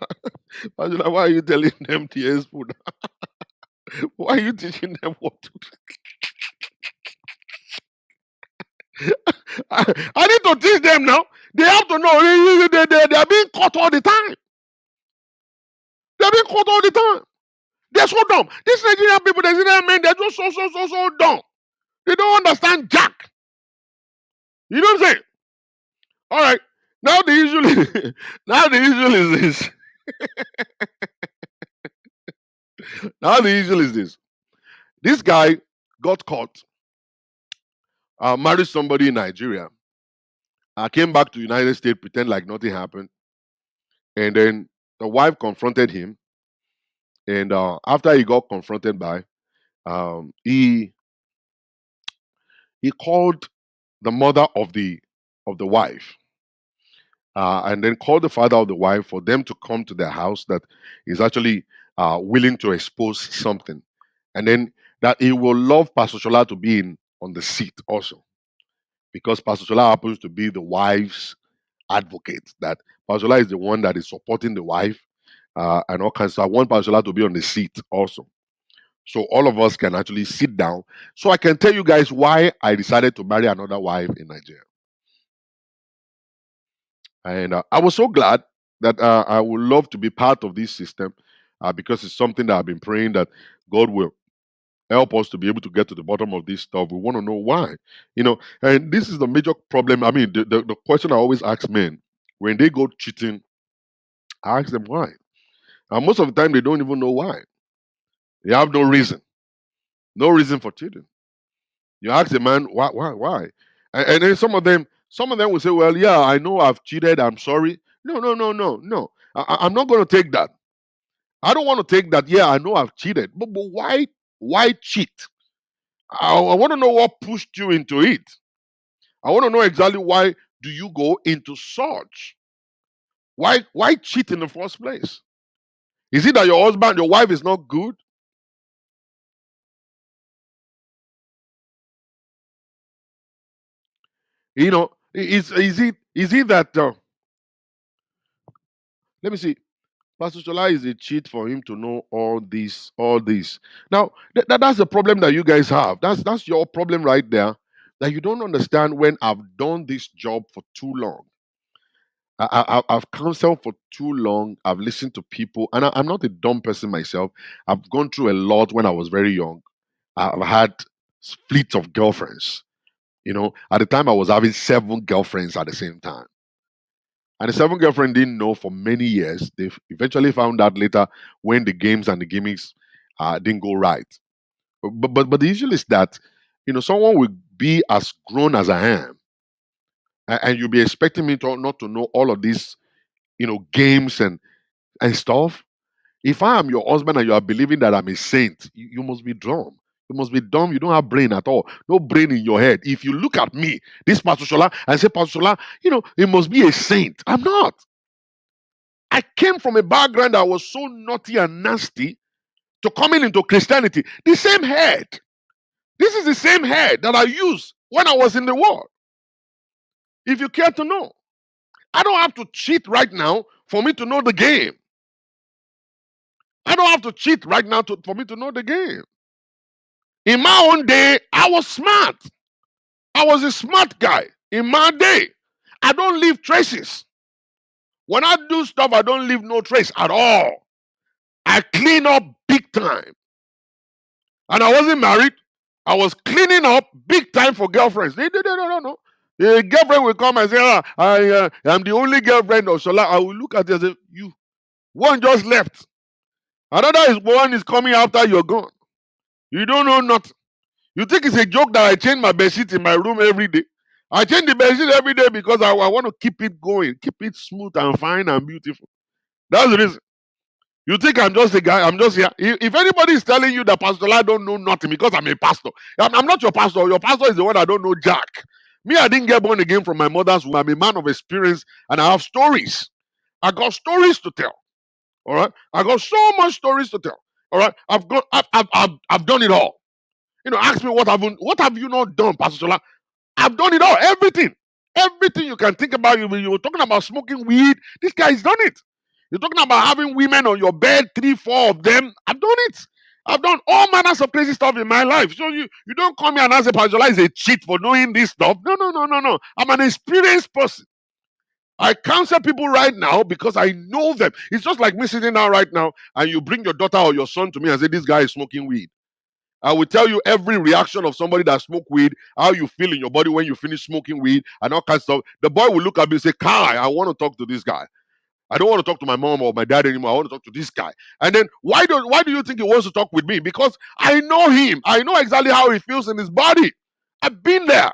why are you telling them TS food? Why are you teaching them what to do? I need to teach them now. They have to know they are being caught all the time. They're being caught all the time. They're so dumb. These Nigerian people, the Nigerian men, they're just so dumb. They don't understand jack. You know what I'm saying? All right. Now the issue is this. Now the issue is this. This guy got caught, married somebody in Nigeria. I came back to the United States, pretend like nothing happened. And then the wife confronted him. And after he got confronted by, he called the mother of the wife, and then called the father of the wife for them to come to their house that is actually willing to expose something. And then that he will love Pastor Shola to be on the seat also. Because Pastor Shola happens to be the wife's advocate. That Pastor Shola is the one that is supporting the wife and all kinds. So I want Pastor Shola to be on the seat also. So all of us can actually sit down. So I can tell you guys why I decided to marry another wife in Nigeria. And I was so glad that I would love to be part of this system because it's something that I've been praying that God will help us to be able to get to the bottom of this stuff. We want to know why, and this is the major problem. I mean, the question I always ask men when they go cheating, I ask them why. And most of the time, they don't even know why. They have no reason. No reason for cheating. You ask a man, why? And then some of them will say, well, yeah, I know I've cheated. I'm sorry. No, no, no, no, no. I'm not going to take that. I don't want to take that. Yeah, I know I've cheated. But why? Why cheat? I want to know what pushed you into it. I want to know exactly why do you go into such. Why cheat in the first place? Is it that your husband, your wife is not good? Is it that let me see. Pastor Shola is a cheat for him to know all this, all this. Now, that's the problem that you guys have. That's your problem right there. That you don't understand when I've done this job for too long. I've counseled for too long. I've listened to people, and I'm not a dumb person myself. I've gone through a lot when I was very young. I've had fleets of girlfriends. At the time I was having 7 girlfriends at the same time. And the 7th girlfriend didn't know for many years. They eventually found out later when the games and the gimmicks didn't go right. But the issue is that someone will be as grown as I am, and you'll be expecting me to not to know all of these games and stuff. If I am your husband and you are believing that I'm a saint, you must be dumb. You must be dumb. You don't have brain at all. No brain in your head. If you look at me, this Pastor Shola, and say, Pastor Shola, it must be a saint. I'm not. I came from a background that was so naughty and nasty to coming into Christianity. The same head. This is the same head that I used when I was in the world. If you care to know, I don't have to cheat right now for me to know the game. I don't have to cheat right now for me to know the game. In my own day, I was smart. I was a smart guy in my day. I don't leave traces. When I do stuff, I don't leave no trace at all. I clean up big time. And I wasn't married. I was cleaning up big time for girlfriends. No. A girlfriend will come and say, I'm the only girlfriend of Shola. I will look at you and say, you, one just left. Another one is coming after you're gone. You don't know nothing. You think it's a joke that I change my bedsheet in my room every day? I change the bedsheet every day because I want to keep it going, keep it smooth and fine and beautiful. That's the reason. You think I'm just a guy? I'm just here. If anybody is telling you that Pastor I don't know nothing because I'm a pastor, I'm not your pastor. Your pastor is the one that don't know jack. Me, I didn't get born again from my mother's womb. I'm a man of experience and I have stories. I got stories to tell. All right, I got so much stories to tell. All right, I've done it all. Ask me what have you not done, Pastor Shola? I've done it all, everything. Everything you can think about. You were talking about smoking weed. This guy's done it. You're talking about having women on your bed, 3, 4 of them. I've done it. I've done all manners of crazy stuff in my life. So you don't come here and ask a Pastor Shola is a cheat for doing this stuff. No, no, no, no, no. I'm an experienced person. I counsel people right now because I know them. It's just like me sitting down right now and you bring your daughter or your son to me and say, this guy is smoking weed. I will tell you every reaction of somebody that smoke weed, how you feel in your body when you finish smoking weed, and all kinds of stuff. The boy will look at me and say, Kai, I want to talk to this guy. I don't want to talk to my mom or my dad anymore. I want to talk to this guy. And then why do you think he wants to talk with me? Because I know him. I know exactly how he feels in his body. I've been there.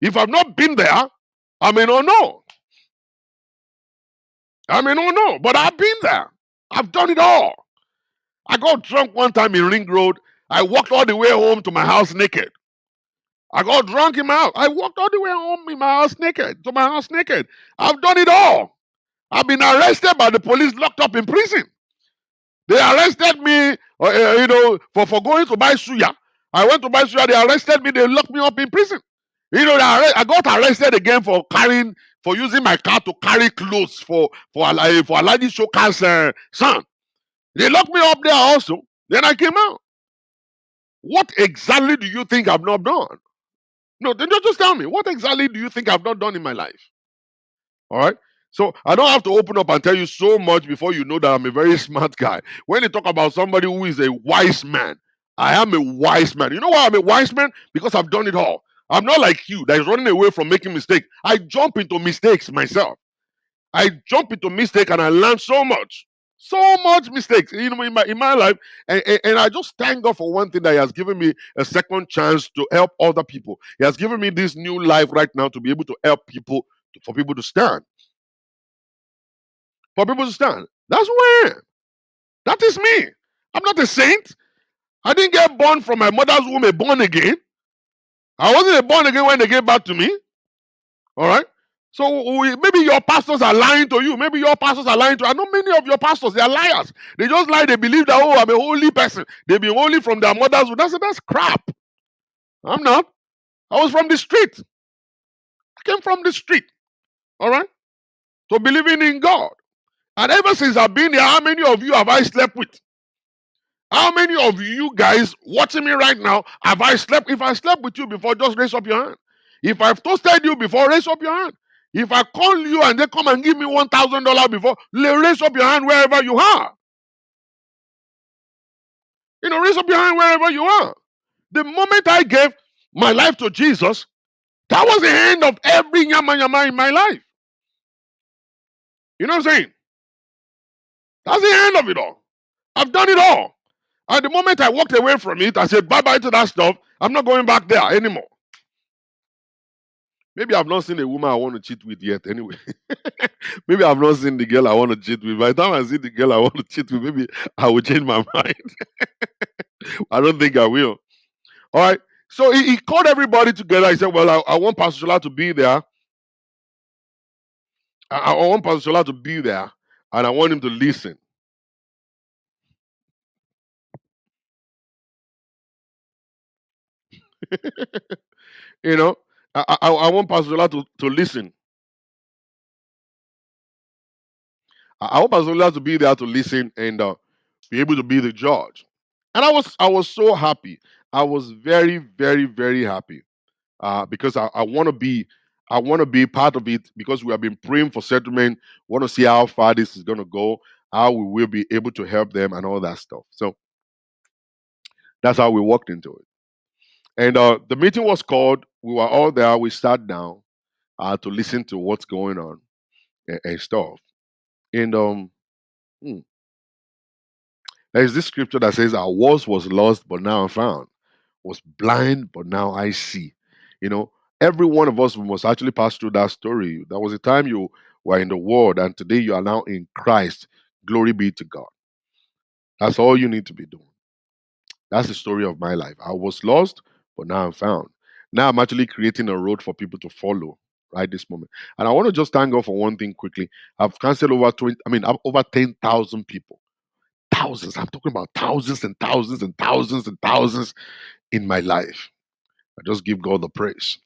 If I've not been there, I may not know. I may not know, but I've been there. I've done it all. I got drunk one time in Ring Road. I walked all the way home to my house naked. I got drunk in my house. I walked all the way home in my house naked, to my house naked. I've done it all. I've been arrested by the police, locked up in prison. They arrested me, for going to buy suya. I went to buy suya. They arrested me. They locked me up in prison. I got arrested again for using my car to carry clothes for Alaji Shoka's son. They locked me up there also. Then I came out. What exactly do you think I've not done? No, then just tell me. What exactly do you think I've not done in my life? All right. So I don't have to open up and tell you so much before you know that I'm a very smart guy. When you talk about somebody who is a wise man, I am a wise man. You know why I'm a wise man? Because I've done it all. I'm not like you that is running away from making mistakes. I jump into mistakes myself. I jump into mistakes and I learn so much. So much mistakes, in my life, and I just thank God for one thing, that He has given me a second chance to help other people. He has given me this new life right now to be able to help people, for people to stand, for people to stand. That's who I am. That is me. I'm not a saint. I didn't get born from my mother's womb a born again. I wasn't a born again when they gave back to me. All right. So maybe your pastors are lying to you. Maybe your pastors are lying to you. I know many of your pastors, they are liars. They just lie. They believe that, oh, I'm a holy person. They've been holy from their mother's womb. That's crap. I'm not. I was from the street. I came from the street. All right. So believing in God. And ever since I've been here, how many of you have I slept with? How many of you guys watching me right now have I slept? If I slept with you before, just raise up your hand. If I've toasted you before, raise up your hand. If I call you and they come and give me $1,000 before, raise up your hand wherever you are. Raise up your hand wherever you are. The moment I gave my life to Jesus, that was the end of every yama yama in my life. You know what I'm saying? That's the end of it all. I've done it all. And the moment I walked away from it, I said bye bye to that stuff. I'm not going back there anymore. Maybe I've not seen a woman I want to cheat with yet. Anyway, maybe I've not seen the girl I want to cheat with. By the time I see the girl I want to cheat with, maybe I will change my mind. I don't think I will. All right. So he called everybody together. He said, "Well, I want Pastor Shola to be there. I want Pastor Shola to be there, and I want him to listen." you know, I want Pastor Shola to listen. I want Pastor Shola to be there to listen and be able to be the judge. And I was so happy. I was very, very, very happy because I want to be part of it, because we have been praying for settlement. Want to see how far this is going to go, how we will be able to help them, and all that stuff. So that's how we walked into it. And the meeting was called. We were all there. We sat down to listen to what's going on, and stuff. And hmm, there is this scripture that says, "I was lost, but now I'm found. Was blind, but now I see." You know, every one of us must actually pass through that story. There was a time you were in the world, and today you are now in Christ. Glory be to God. That's all you need to be doing. That's the story of my life. I was lost, but now I'm found. Now I'm actually creating a road for people to follow right this moment. And I want to just thank God for one thing quickly. I've canceled over 20, I've over 10,000 people. Thousands. I'm talking about thousands and thousands and thousands and thousands in my life. I just give God the praise.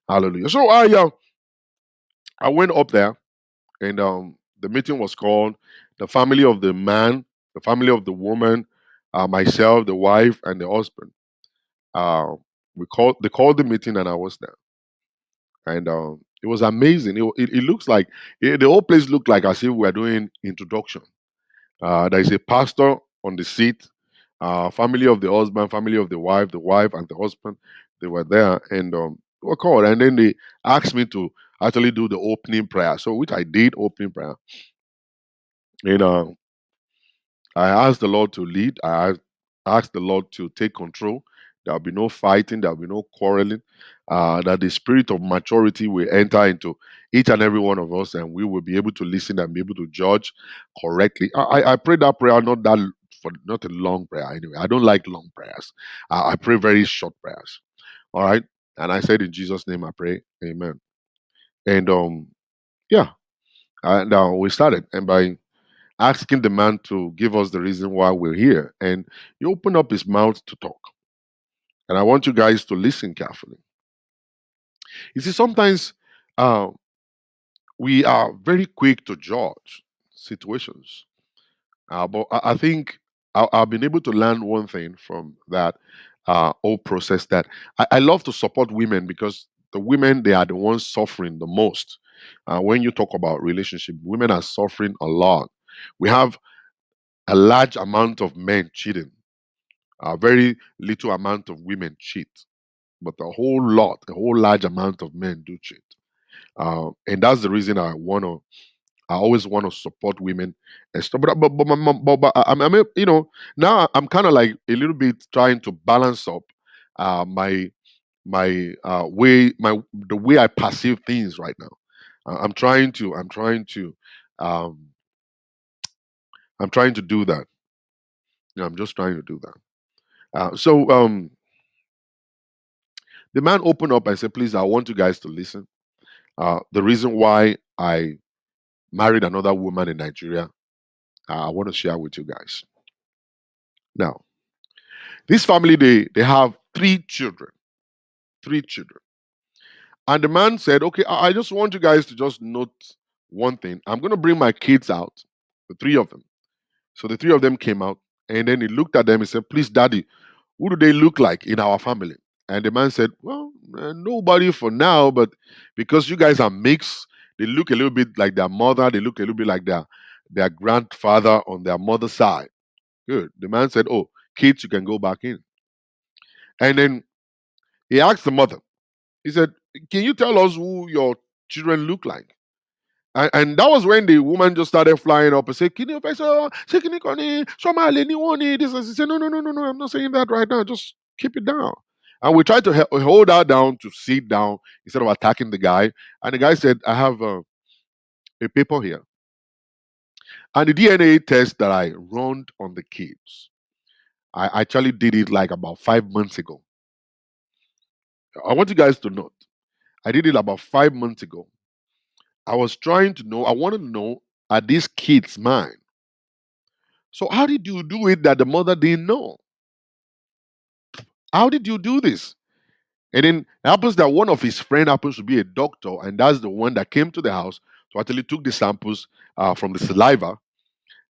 Hallelujah. So I went up there, and the meeting was called. The family of the man, the family of the woman, myself, the wife, and the husband. Uh, they called the meeting, and I was there, and it was amazing. It looks like the whole place looked like as if we were doing introduction. There is a pastor on the seat, family of the husband, family of the wife and the husband. They were there, and they were called, and then they asked me to actually do the opening prayer. So, which I did, opening prayer. And I asked the Lord to lead. Asked the Lord to take control. There'll be no fighting. There'll be no quarreling. That the spirit of maturity will enter into each and every one of us, and we will be able to listen and be able to judge correctly. I prayed that prayer, not a long prayer anyway. I don't like long prayers. I pray very short prayers. All right, and I said in Jesus' name I pray, Amen. And yeah, and we started, and by asking the man to give us the reason why we're here. And he opened up his mouth to talk. And I want you guys to listen carefully. You see, sometimes uh, we are very quick to judge situations. But I think I've been able to learn one thing from that whole process, that I love to support women, because the women, they are the ones suffering the most. When you talk about relationship, women are suffering a lot. We have a large amount of men cheating. A very little amount of women cheat, but a whole large amount of men do cheat. And that's the reason I want to I always want to support women and stuff. But, my mom- but now I'm kind of like a little bit trying to balance up my way my the way I perceive things right now. Um, I'm trying to do that. Yeah, I'm just trying to do that. So the man opened up and said, "Please, I want you guys to listen. The reason why I married another woman in Nigeria, I want to share with you guys. Now, this family they have three children, and the man said, "Okay, I just want you guys to just note one thing. I'm going to bring my kids out, the three of them." So the three of them came out, and then he looked at them and said, "Please, Daddy, who do they look like in our family?" And the man said, "Well, nobody for now, but because you guys are mixed, they look a little bit like their mother, they look a little bit like their grandfather on their mother's side." Good. The man said, "Oh, kids, you can go back in." And then he asked the mother, he said, "Can you tell us who your children look like?" And that was when the woman just started flying up and said, "Kini Officer, say Kini Koni, Somali, ni woni, this and she said, no, I'm not saying that right now. Just keep it down." And we tried to hold her down to sit down instead of attacking the guy. And the guy said, "I have a paper here. And the DNA test that I run on the kids, I actually did it like about 5 months ago. I want you guys to note, I did it about 5 months ago. I was trying to know, I want to know, are these kids mine? So how did you do it that the mother didn't know? How did you do this?" And then it happens that one of his friend happens to be a doctor, and that's the one that came to the house to actually took the samples from the saliva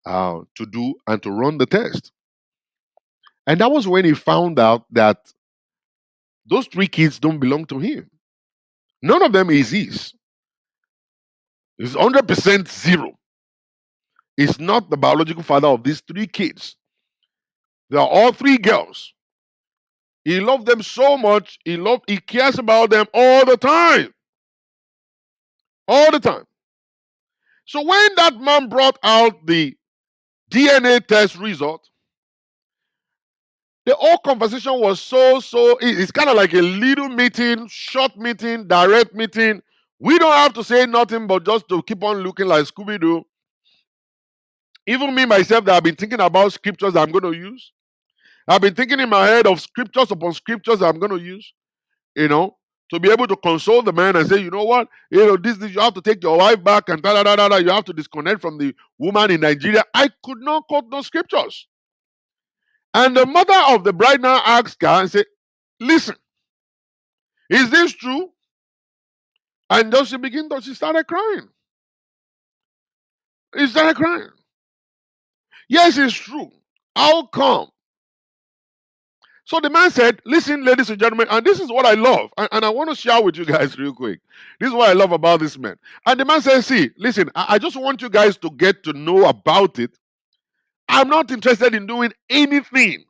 to do and to run the test. And that was when he found out that those three kids don't belong to him. None of them is his. It's 100% zero. He's not the biological father of these three kids. They are all three girls. He loved them so much. He cares about them all the time. All the time. So when that man brought out the DNA test result, the whole conversation was it's kind of like a little meeting, short meeting, direct meeting. We don't have to say nothing but just to keep on looking like Scooby-Doo. Even me myself, that I've been thinking about scriptures that I'm going to use. I've been thinking in my head of scriptures upon scriptures that I'm going to use, you know, to be able to console the man and say, "You know what, this you have to take your wife back and da da da da da. You have to disconnect from the woman in Nigeria." I could not quote those scriptures. And the mother of the bride now asked her and said, "Listen, is this true?" And then she started crying. She started crying. "Yes, it's true. How come?" So the man said, "Listen, ladies and gentlemen, and this is what I love, and I want to share with you guys real quick. This is what I love about this man." And the man said, "See, listen, I just want you guys to get to know about it. I'm not interested in doing anything."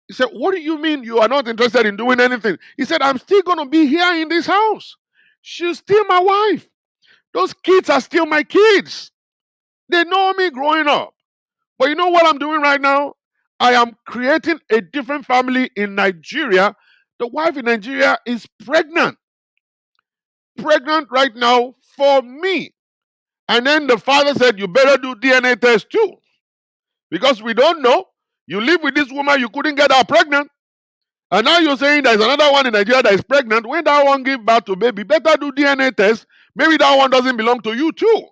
He said, "What do you mean you are not interested in doing anything?" He said, "I'm still going to be here in this house. She's still my wife. Those kids are still my kids. They know me growing up. But you know what I'm doing right now? I am creating a different family in Nigeria. The wife in Nigeria is pregnant right now for me." And then the father said, "You better do DNA test too, because we don't know. You live with this woman, you couldn't get her pregnant. And now you're saying there's another one in Nigeria that is pregnant. When that one give birth to baby, better do DNA test. Maybe that one doesn't belong to you too.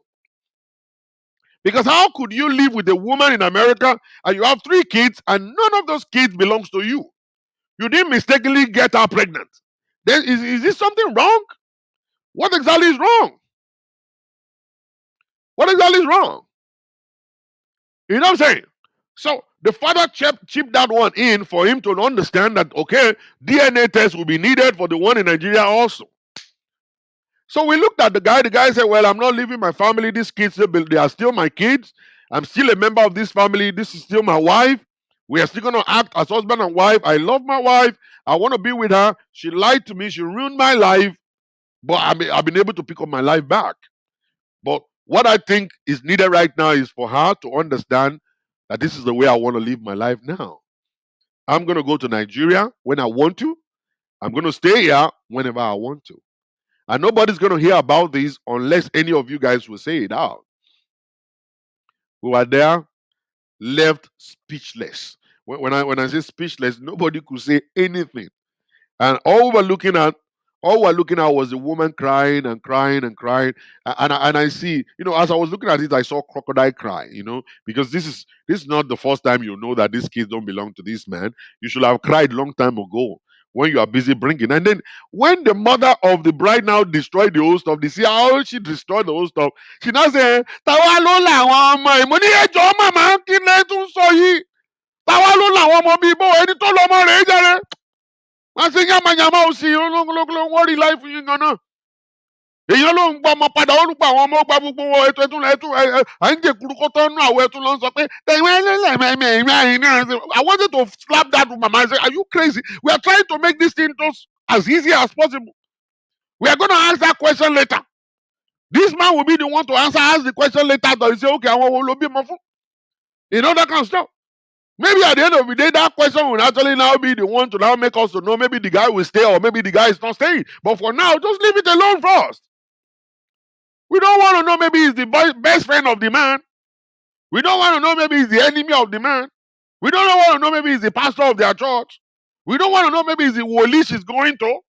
Because how could you live with a woman in America and you have three kids and none of those kids belongs to you? You didn't mistakenly get her pregnant. Then is this something wrong? What exactly is wrong? What exactly is wrong? You know what I'm saying? So the father chipped that one in for him to understand that, okay, DNA test will be needed for the one in Nigeria also. So we looked at the guy. The guy said, "Well, I'm not leaving my family. These kids, they are still my kids. I'm still a member of this family. This is still my wife. We are still going to act as husband and wife. I love my wife. I want to be with her. She lied to me. She ruined my life. But I've been able to pick up my life back. But What I think is needed right now is for her to understand that this is the way I want to live my life now. I'm going to go to Nigeria when I want to. I'm going to stay here whenever I want to. And nobody's going to hear about this unless any of you guys will say it out. We were there, left speechless. When I say speechless, nobody could say anything. And all we're looking at was the woman crying and crying and crying. And I see, as I was looking at it, I saw crocodile cry, because this is not the first time you know that these kids don't belong to this man. You should have cried long time ago when you are busy bringing. And then when the mother of the bride now destroyed the whole stuff, they see how she destroyed the whole stuff. She now say, "Táwa ló làwọn ọmọ yìí?" Mo ní, "Ẹ jọ̀ọ́ màmá, kí lẹ tún sọ yìí? Táwa ló làwọn ọmọ bíi bó ẹni tó lọ́mọ rẹ̀ jàre." Wọ́n ṣe yàmàyàmà òsì ló ń wọ́rí láìfù yín gan-an. Èèyàn ló ń gba ọmọ padà, ó ń gba àwọn ọmọ gba gbogbo wọn, ètò à ń jèkúrú kó tó nú àwọn ẹtún ló ń sọ pé I wanted to slap that woman and say, "Are you crazy? We are trying to make this thing as easy as possible. We are going to ask that question later. This man will be the one to ask the question later. To say, okay, àwọn wo ló bímọ fún?" That kind of stuff. Maybe at the end of the day, that question will actually now be the one to now make us to know maybe the guy will stay or maybe the guy is not staying. But for now, just leave it alone first. We don't want to know maybe he's the best friend of the man. We don't want to know maybe he's the enemy of the man. We don't want to know maybe he's the pastor of their church. We don't want to know maybe he's the woli she's going to.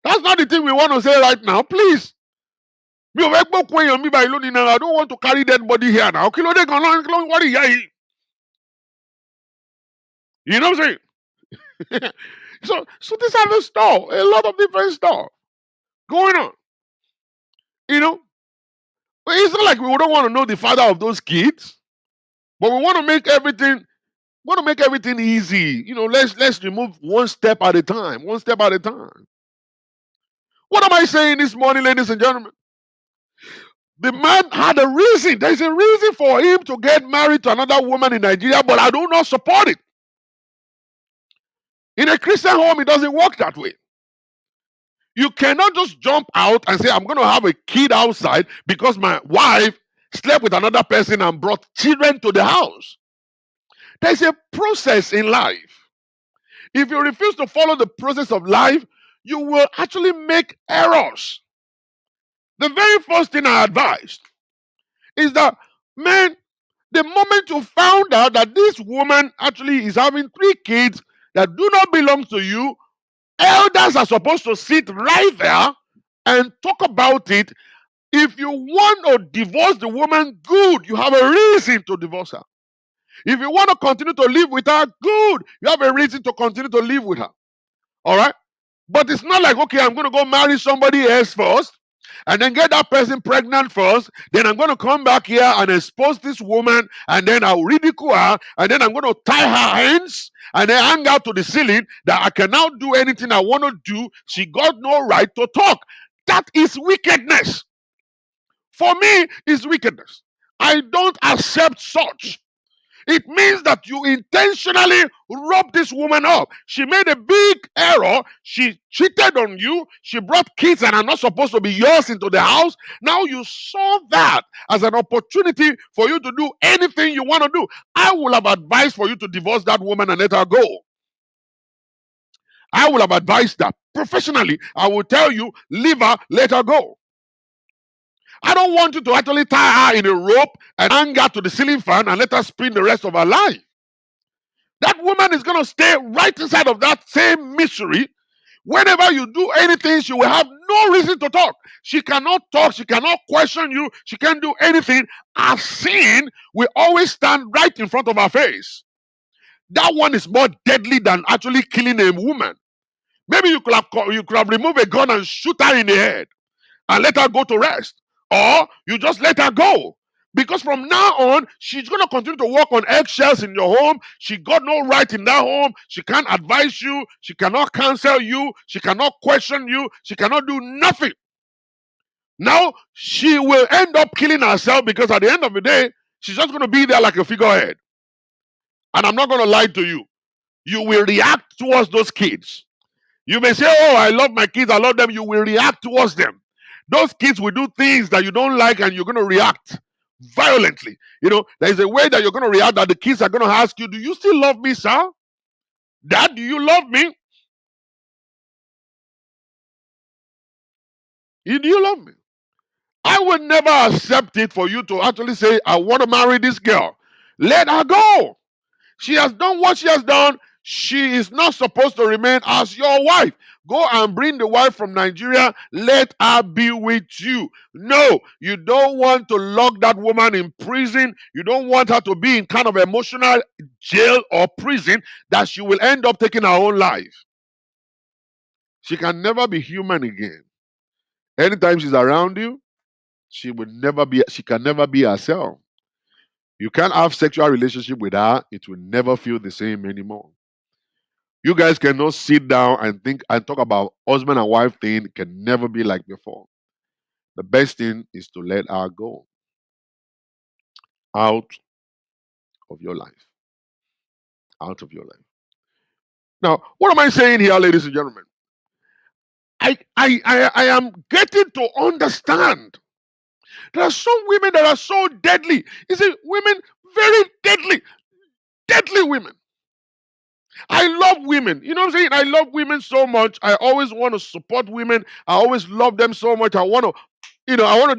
That's not the thing we want to say right now. Please. I don't want to carry dead body here now. You know what I'm saying? So these are the stuff, a lot of different stuff going on. It's not like we don't want to know the father of those kids, but we want to make everything easy. Let's remove one step at a time. One step at a time. What am I saying this morning, ladies and gentlemen? The man had a reason. There's a reason for him to get married to another woman in Nigeria, but I do not support it. In a Christian home, it doesn't work that way. You cannot just jump out and say, "I'm going to have a kid outside because my wife slept with another person and brought children to the house." There's a process in life. If you refuse to follow the process of life, you will actually make errors. The very first thing I advised is that, man, the moment you found out that this woman actually is having 3 kids that do not belong to you, elders are supposed to sit right there and talk about it. If you want to divorce the woman, good. You have a reason to divorce her. If you want to continue to live with her, good. You have a reason to continue to live with her. All right? But it's not like, okay, I'm going to go marry somebody else first and then get that person pregnant first. Then I'm going to come back here and expose this woman and then I'll ridicule her and then I'm going to tie her hands and then hang out to the ceiling that I can now do anything I want to do. She got no right to talk. That is wickedness. For me, it's wickedness. I don't accept such. It means that you intentionally robbed this woman up. She made a big error. She cheated on you. She brought kids that are not supposed to be yours into the house. Now you saw that as an opportunity for you to do anything you want to do. I would have advised for you to divorce that woman and let her go. I would have advised that. Professionally, I will tell you, leave her, let her go. I don't want you to actually tie her in a rope and hang her to the ceiling fan and let her spin the rest of her life. That woman is going to stay right inside of that same misery. Whenever you do anything, she will have no reason to talk. She cannot talk. She cannot question you. She can't do anything. Our sin will always stand right in front of her face. That one is more deadly than actually killing a woman. Maybe you could have removed a gun and shoot her in the head and let her go to rest. Or you just let her go. Because from now on, she's going to continue to walk on eggshells in your home. She got no right in that home. She can't advise you. She cannot counsel you. She cannot question you. She cannot do nothing. Now, she will end up killing herself because at the end of the day, she's just going to be there like a figurehead. And I'm not going to lie to you. You will react towards those kids. You may say, "Oh, I love my kids. I love them." You will react towards them. Those kids will do things that you don't like and you're going to react violently. There's a way that you're going to react that the kids are going to ask you, do you still love me, sir? Dad, do you love me? Do you love me? I will never accept it for you to actually say, I want to marry this girl. Let her go. She has done what she has done. She is not supposed to remain as your wife. Go and bring the wife from Nigeria. Let her be with you. No, you don't want to lock that woman in prison. You don't want her to be in kind of emotional jail or prison that she will end up taking her own life. She can never be human again. Anytime she's around you, she can never be herself. You can't have sexual relationship with her, it will never feel the same anymore. You guys cannot sit down and think and talk about husband and wife thing. It can never be like before. The best thing is to let her go out of your life. Out of your life. Now, what am I saying here, ladies and gentlemen? I am getting to understand. There are some women that are so deadly. You see, women, very deadly, deadly women. I love women. You know what I'm saying? I love women so much. I always want to support women. I always love them so much. I want to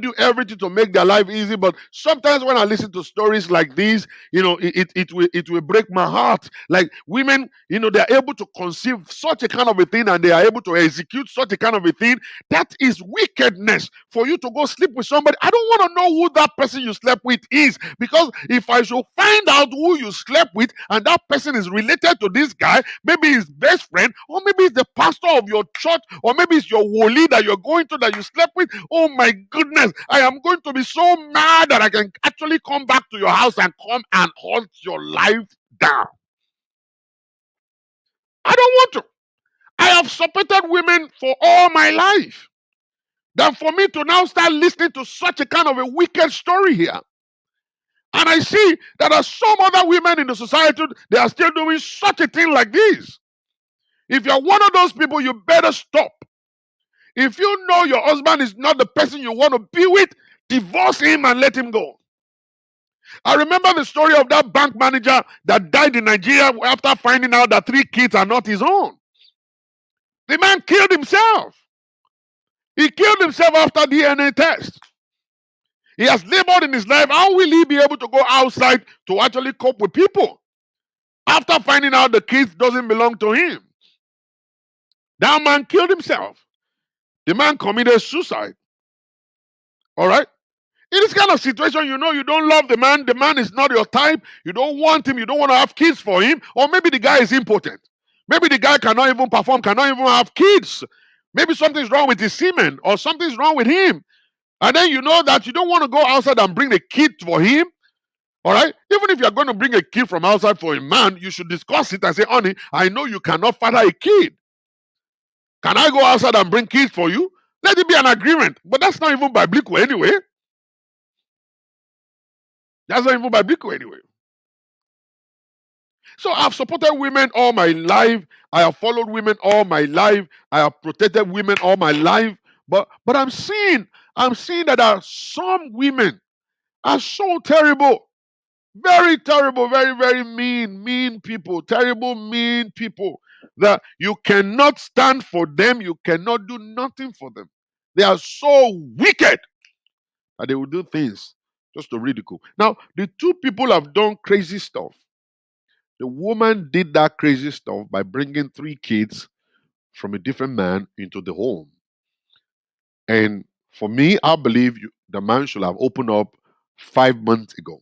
do everything to make their life easy. But sometimes when I listen to stories like these, it will break my heart. Like women, they are able to conceive such a kind of a thing and they are able to execute such a kind of a thing. That is wickedness. For you to go sleep with somebody, I don't want to know who that person you slept with is, because if I should find out who you slept with and that person is related to this guy, maybe his best friend, or maybe it's the pastor of your church, or maybe it's your woli that you're going to that you slept with. Oh my goodness, I am going to be so mad that I can actually come back to your house and come and hunt your life down. I don't want to. I have supported women for all my life. Than for me to now start listening to such a kind of a wicked story here. And I see that there are some other women in the society, they are still doing such a thing like this. If you're one of those people, you better stop. If you know your husband is not the person you want to be with, divorce him and let him go. I remember the story of that bank manager that died in Nigeria after finding out that 3 kids are not his own. The man killed himself. He killed himself after DNA test. He has labored in his life. How will he be able to go outside to actually cope with people after finding out the kids doesn't belong to him? That man killed himself. The man committed suicide. All right? In this kind of situation, you don't love the man is not your type, you don't want him, you don't want to have kids for him, or maybe the guy is impotent. Maybe the guy cannot even perform, cannot even have kids. Maybe something's wrong with his semen, or something's wrong with him. And then you know that you don't want to go outside and bring a kid for him. All right? Even if you're going to bring a kid from outside for a man, you should discuss it and say, honey, I know you cannot father a kid. Can I go outside and bring kids for you? Let it be an agreement. But that's not even biblical anyway. That's not even biblical anyway. So I've supported women all my life. I have followed women all my life. I have protected women all my life. But I'm seeing that there are some women are so terrible. Very terrible, very, very mean people, terrible, mean people that you cannot stand for them, you cannot do nothing for them. They are so wicked that they will do things just to ridicule. Now, the 2 people have done crazy stuff. The woman did that crazy stuff by bringing 3 kids from a different man into the home. And for me, I believe the man should have opened up 5 months ago.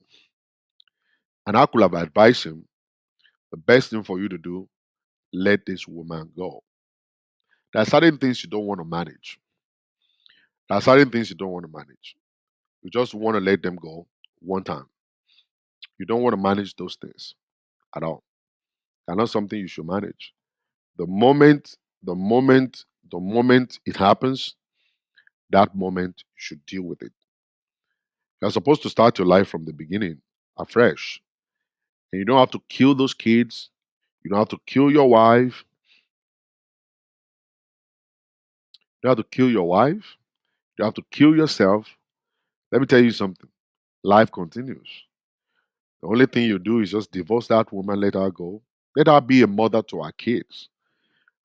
And I could have advised him, the best thing for you to do, let this woman go. There are certain things you don't want to manage. There are certain things you don't want to manage. You just want to let them go one time. You don't want to manage those things at all. They're not something you should manage. The moment, the moment it happens, that moment you should deal with it. You're supposed to start your life from the beginning, afresh. And you don't have to kill those kids. You don't have to kill your wife. You don't have to kill your wife. You have to kill yourself. Let me tell you something. Life continues. The only thing you do is just divorce that woman, let her go. Let her be a mother to our kids.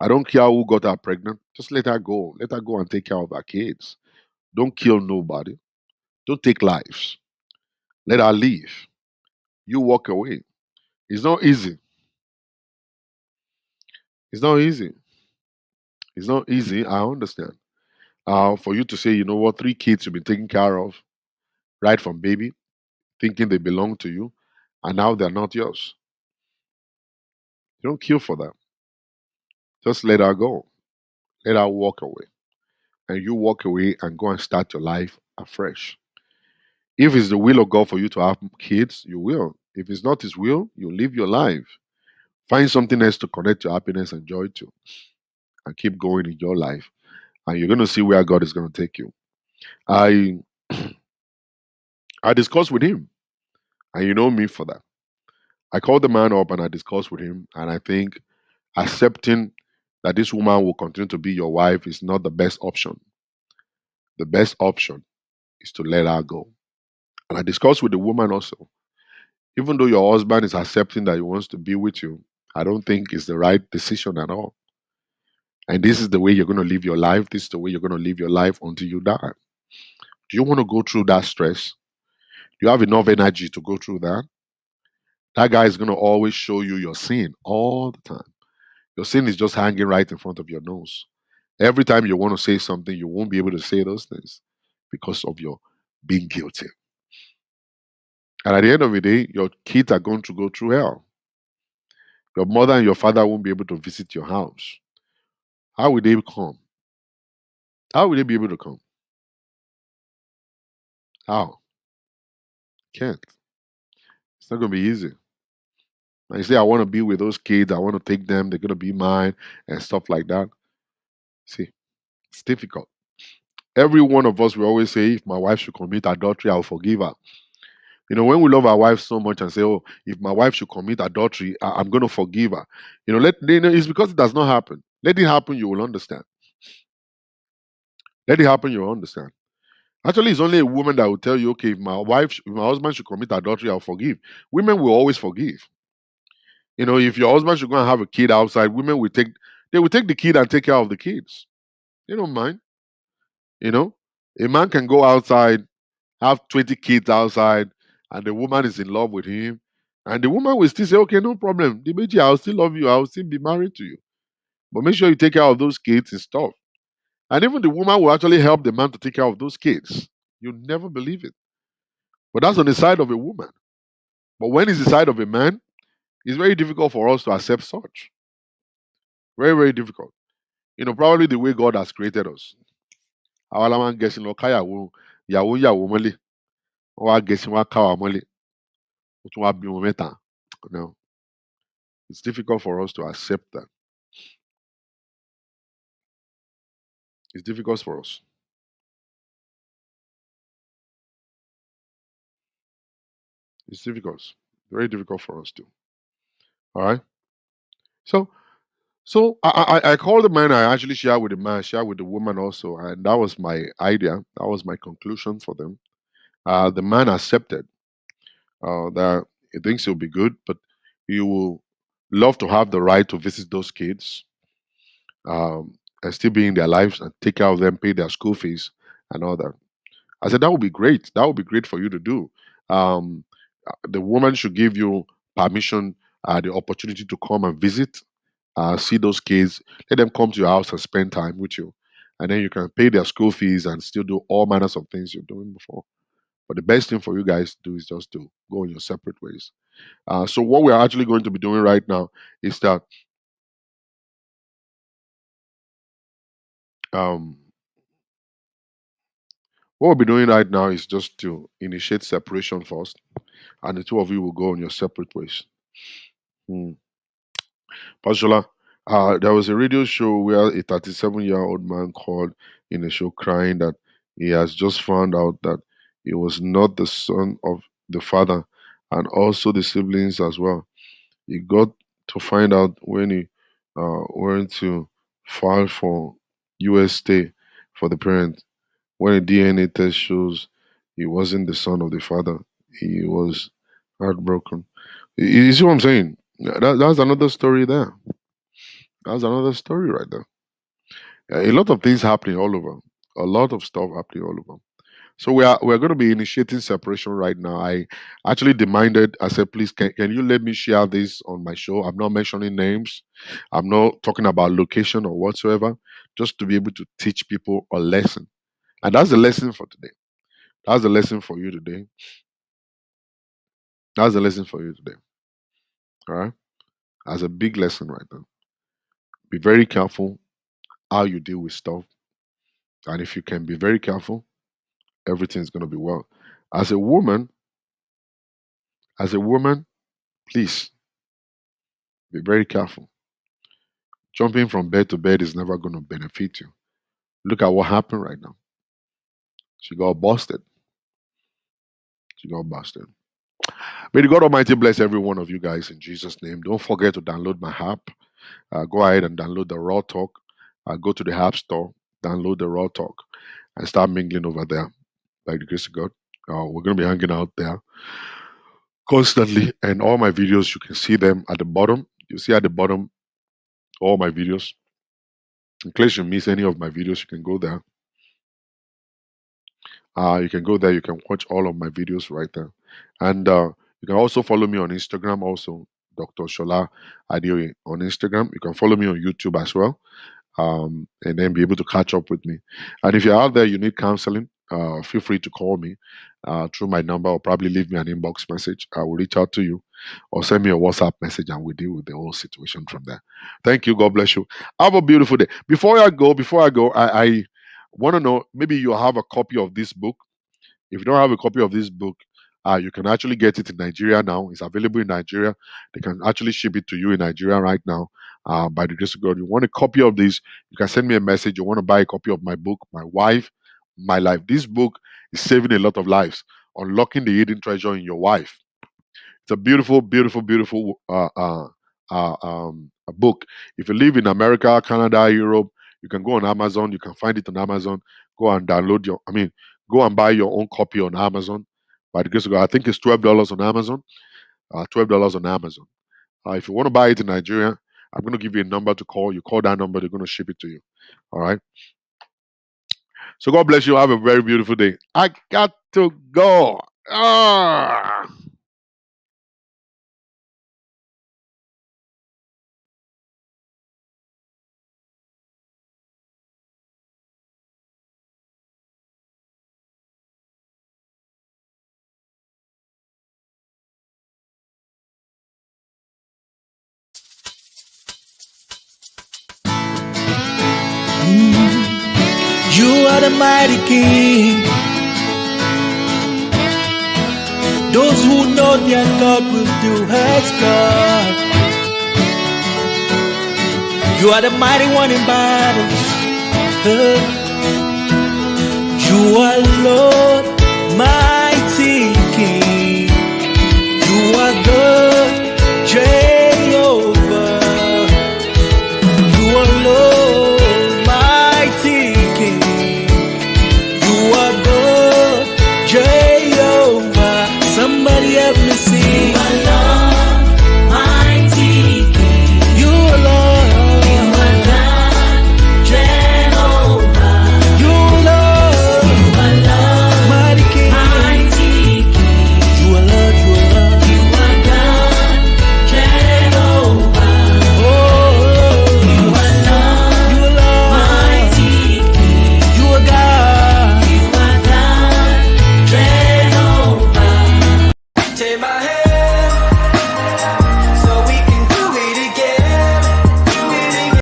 I don't care who got her pregnant. Just let her go. Let her go and take care of her kids. Don't kill nobody. Don't take lives. Let her leave. You walk away. It's not easy. It's not easy. It's not easy. I understand. For you to say, you know what, three kids you've been taking care of right from baby, thinking they belong to you, and now they're not yours. You don't kill for them. Just let her go. Let her walk away. And you walk away and go and start your life afresh. If it's the will of God for you to have kids, you will. If it's not His will, you live your life. Find something else to connect your happiness and joy to, and keep going in your life. And you're going to see where God is going to take you. I I discussed with him, and you know me for that. I called the man up and I discussed with him, and I think accepting that this woman will continue to be your wife is not the best option. The best option is to let her go. And I discussed with the woman also. Even though your husband is accepting that he wants to be with you, I don't think it's the right decision at all. And this is the way you're going to live your life. This is the way you're going to live your life until you die. Do you want to go through that stress? Do you have enough energy to go through that? That guy is going to always show you your sin all the time. Your sin is just hanging right in front of your nose. Every time you want to say something, you won't be able to say those things because of your being guilty. And at the end of the day, your kids are going to go through hell. Your mother and your father won't be able to visit your house. How will they come? How will they be able to come? How? Can't. It's not going to be easy. And you say, I want to be with those kids. I want to take them. They're going to be mine and stuff like that. See, it's difficult. Every one of us will always say, if my wife should commit adultery, I'll forgive her. You know, when we love our wife so much and say, oh, if my wife should commit adultery, I'm going to forgive her. It's because it does not happen. Let it happen, you will understand. Let it happen, you will understand. Actually, it's only a woman that will tell you, okay, if my husband should commit adultery, I'll forgive. Women will always forgive. You know, if your husband should go and have a kid outside, they will take the kid and take care of the kids. They don't mind. You know, a man can go outside, have 20 kids outside, and the woman is in love with him. And the woman will still say, okay, no problem. Dimeji, I'll still love you. I'll still be married to you. But make sure you take care of those kids and stuff. And even the woman will actually help the man to take care of those kids. You never believe it. But that's on the side of a woman. But when it's the side of a man, it's very difficult for us to accept such. Very, very difficult. You know, probably the way God has created us. Àwa la máa ń gẹṣin lọ káyàwó ìyàwó ìyàwó mọ́lé. Wọ́n wá gẹṣin wá ká wa mọ́lé. Ó tún wá bímọ mẹ́ta. No, it's difficult for us to accept that. It's difficult for us. It's difficult. Very difficult for us too. All right. So so I called the man. I actually shared with the man, shared with the woman also, and that was my idea. That was my conclusion for them. The man accepted that he thinks it'll be good, but he will love to have the right to visit those kids and still be in their lives and take care of them, pay their school fees and all that. I said that would be great. That would be great for you to do. Um, the woman should give you permission, the opportunity to come and visit, see those kids, let them come to your house and spend time with you. And then you can pay their school fees and still do all manners of things you're doing before. But the best thing for you guys to do is just to go in your separate ways. So what we're actually going to be doing right now is that um, what we'll be doing right now is just to initiate separation first, and the two of you will go on your separate ways. Hmm. Pashola, there was a radio show where a 37-year-old man called in a show crying that he has just found out that he was not the son of the father and also the siblings as well. He got to find out when he went to file for US stay for the parent. When a DNA test shows he wasn't the son of the father, he was heartbroken. You see what I'm saying? That's another story there. That's another story right there. A lot of things happening all over. A lot of stuff happening all over. So we're going to be initiating separation right now. I actually demanded. I said, please, can you let me share this on my show? I'm not mentioning names. I'm not talking about location or whatsoever. Just to be able to teach people a lesson, and that's the lesson for today. That's the lesson for you today. That's the lesson for you today. All right. That's a big lesson right now. Be very careful how you deal with stuff, and if you can be very careful, everything's going to be well. As a woman, as a woman, please be very careful. Jumping from bed to bed is never going to benefit you. Look at what happened right now. She got busted. She got busted. May the God Almighty bless every one of you guys in Jesus' name. Don't forget to download my app. Go ahead and download the Raw Talk. Go to the App Store, download the Raw Talk, and start mingling over there by the grace of God. We're going to be hanging out there constantly, and all my videos, you can see them at the bottom. You see at the bottom all my videos. In case you miss any of my videos, you can go there. You can go there. You can watch all of my videos right there, and you can also follow me on Instagram. Also, Dr. Shola Adeoye on Instagram. You can follow me on YouTube as well, and then be able to catch up with me. And if you're out there, you need counseling. Feel free to call me through my number, or probably leave me an inbox message. I will reach out to you, or send me a WhatsApp message, and we'll deal with the whole situation from there. Thank you. God bless you. Have a beautiful day. Before I go, I want to know, maybe you have a copy of this book. If you don't have a copy of this book, you can actually get it in Nigeria now. It's available in Nigeria. They can actually ship it to you in Nigeria right now. By the grace of God, you want a copy of this, you can send me a message. You want to buy a copy of my book, My Wife, My Life. This book is saving a lot of lives, unlocking the hidden treasure in your wife. It's a beautiful, beautiful, beautiful a book. If you live in America, Canada, Europe, you can go on Amazon. You can find it on Amazon. Go and download go and buy your own copy on Amazon. By the grace of God, I think it's $12 on Amazon. $12 on Amazon. If you want to buy it in Nigeria, I'm going to give you a number to call. You call that number, they're going to ship it to you. All right. So God bless you. Have a very beautiful day. I got to go. Ah. You are the mighty King. Those who know their Lord will do exploit. You are the mighty one in battles. You are Lord, mighty King. You are God, Jehovah. You are Lord, mighty King. You are God, Jehovah. Somebody help me sing.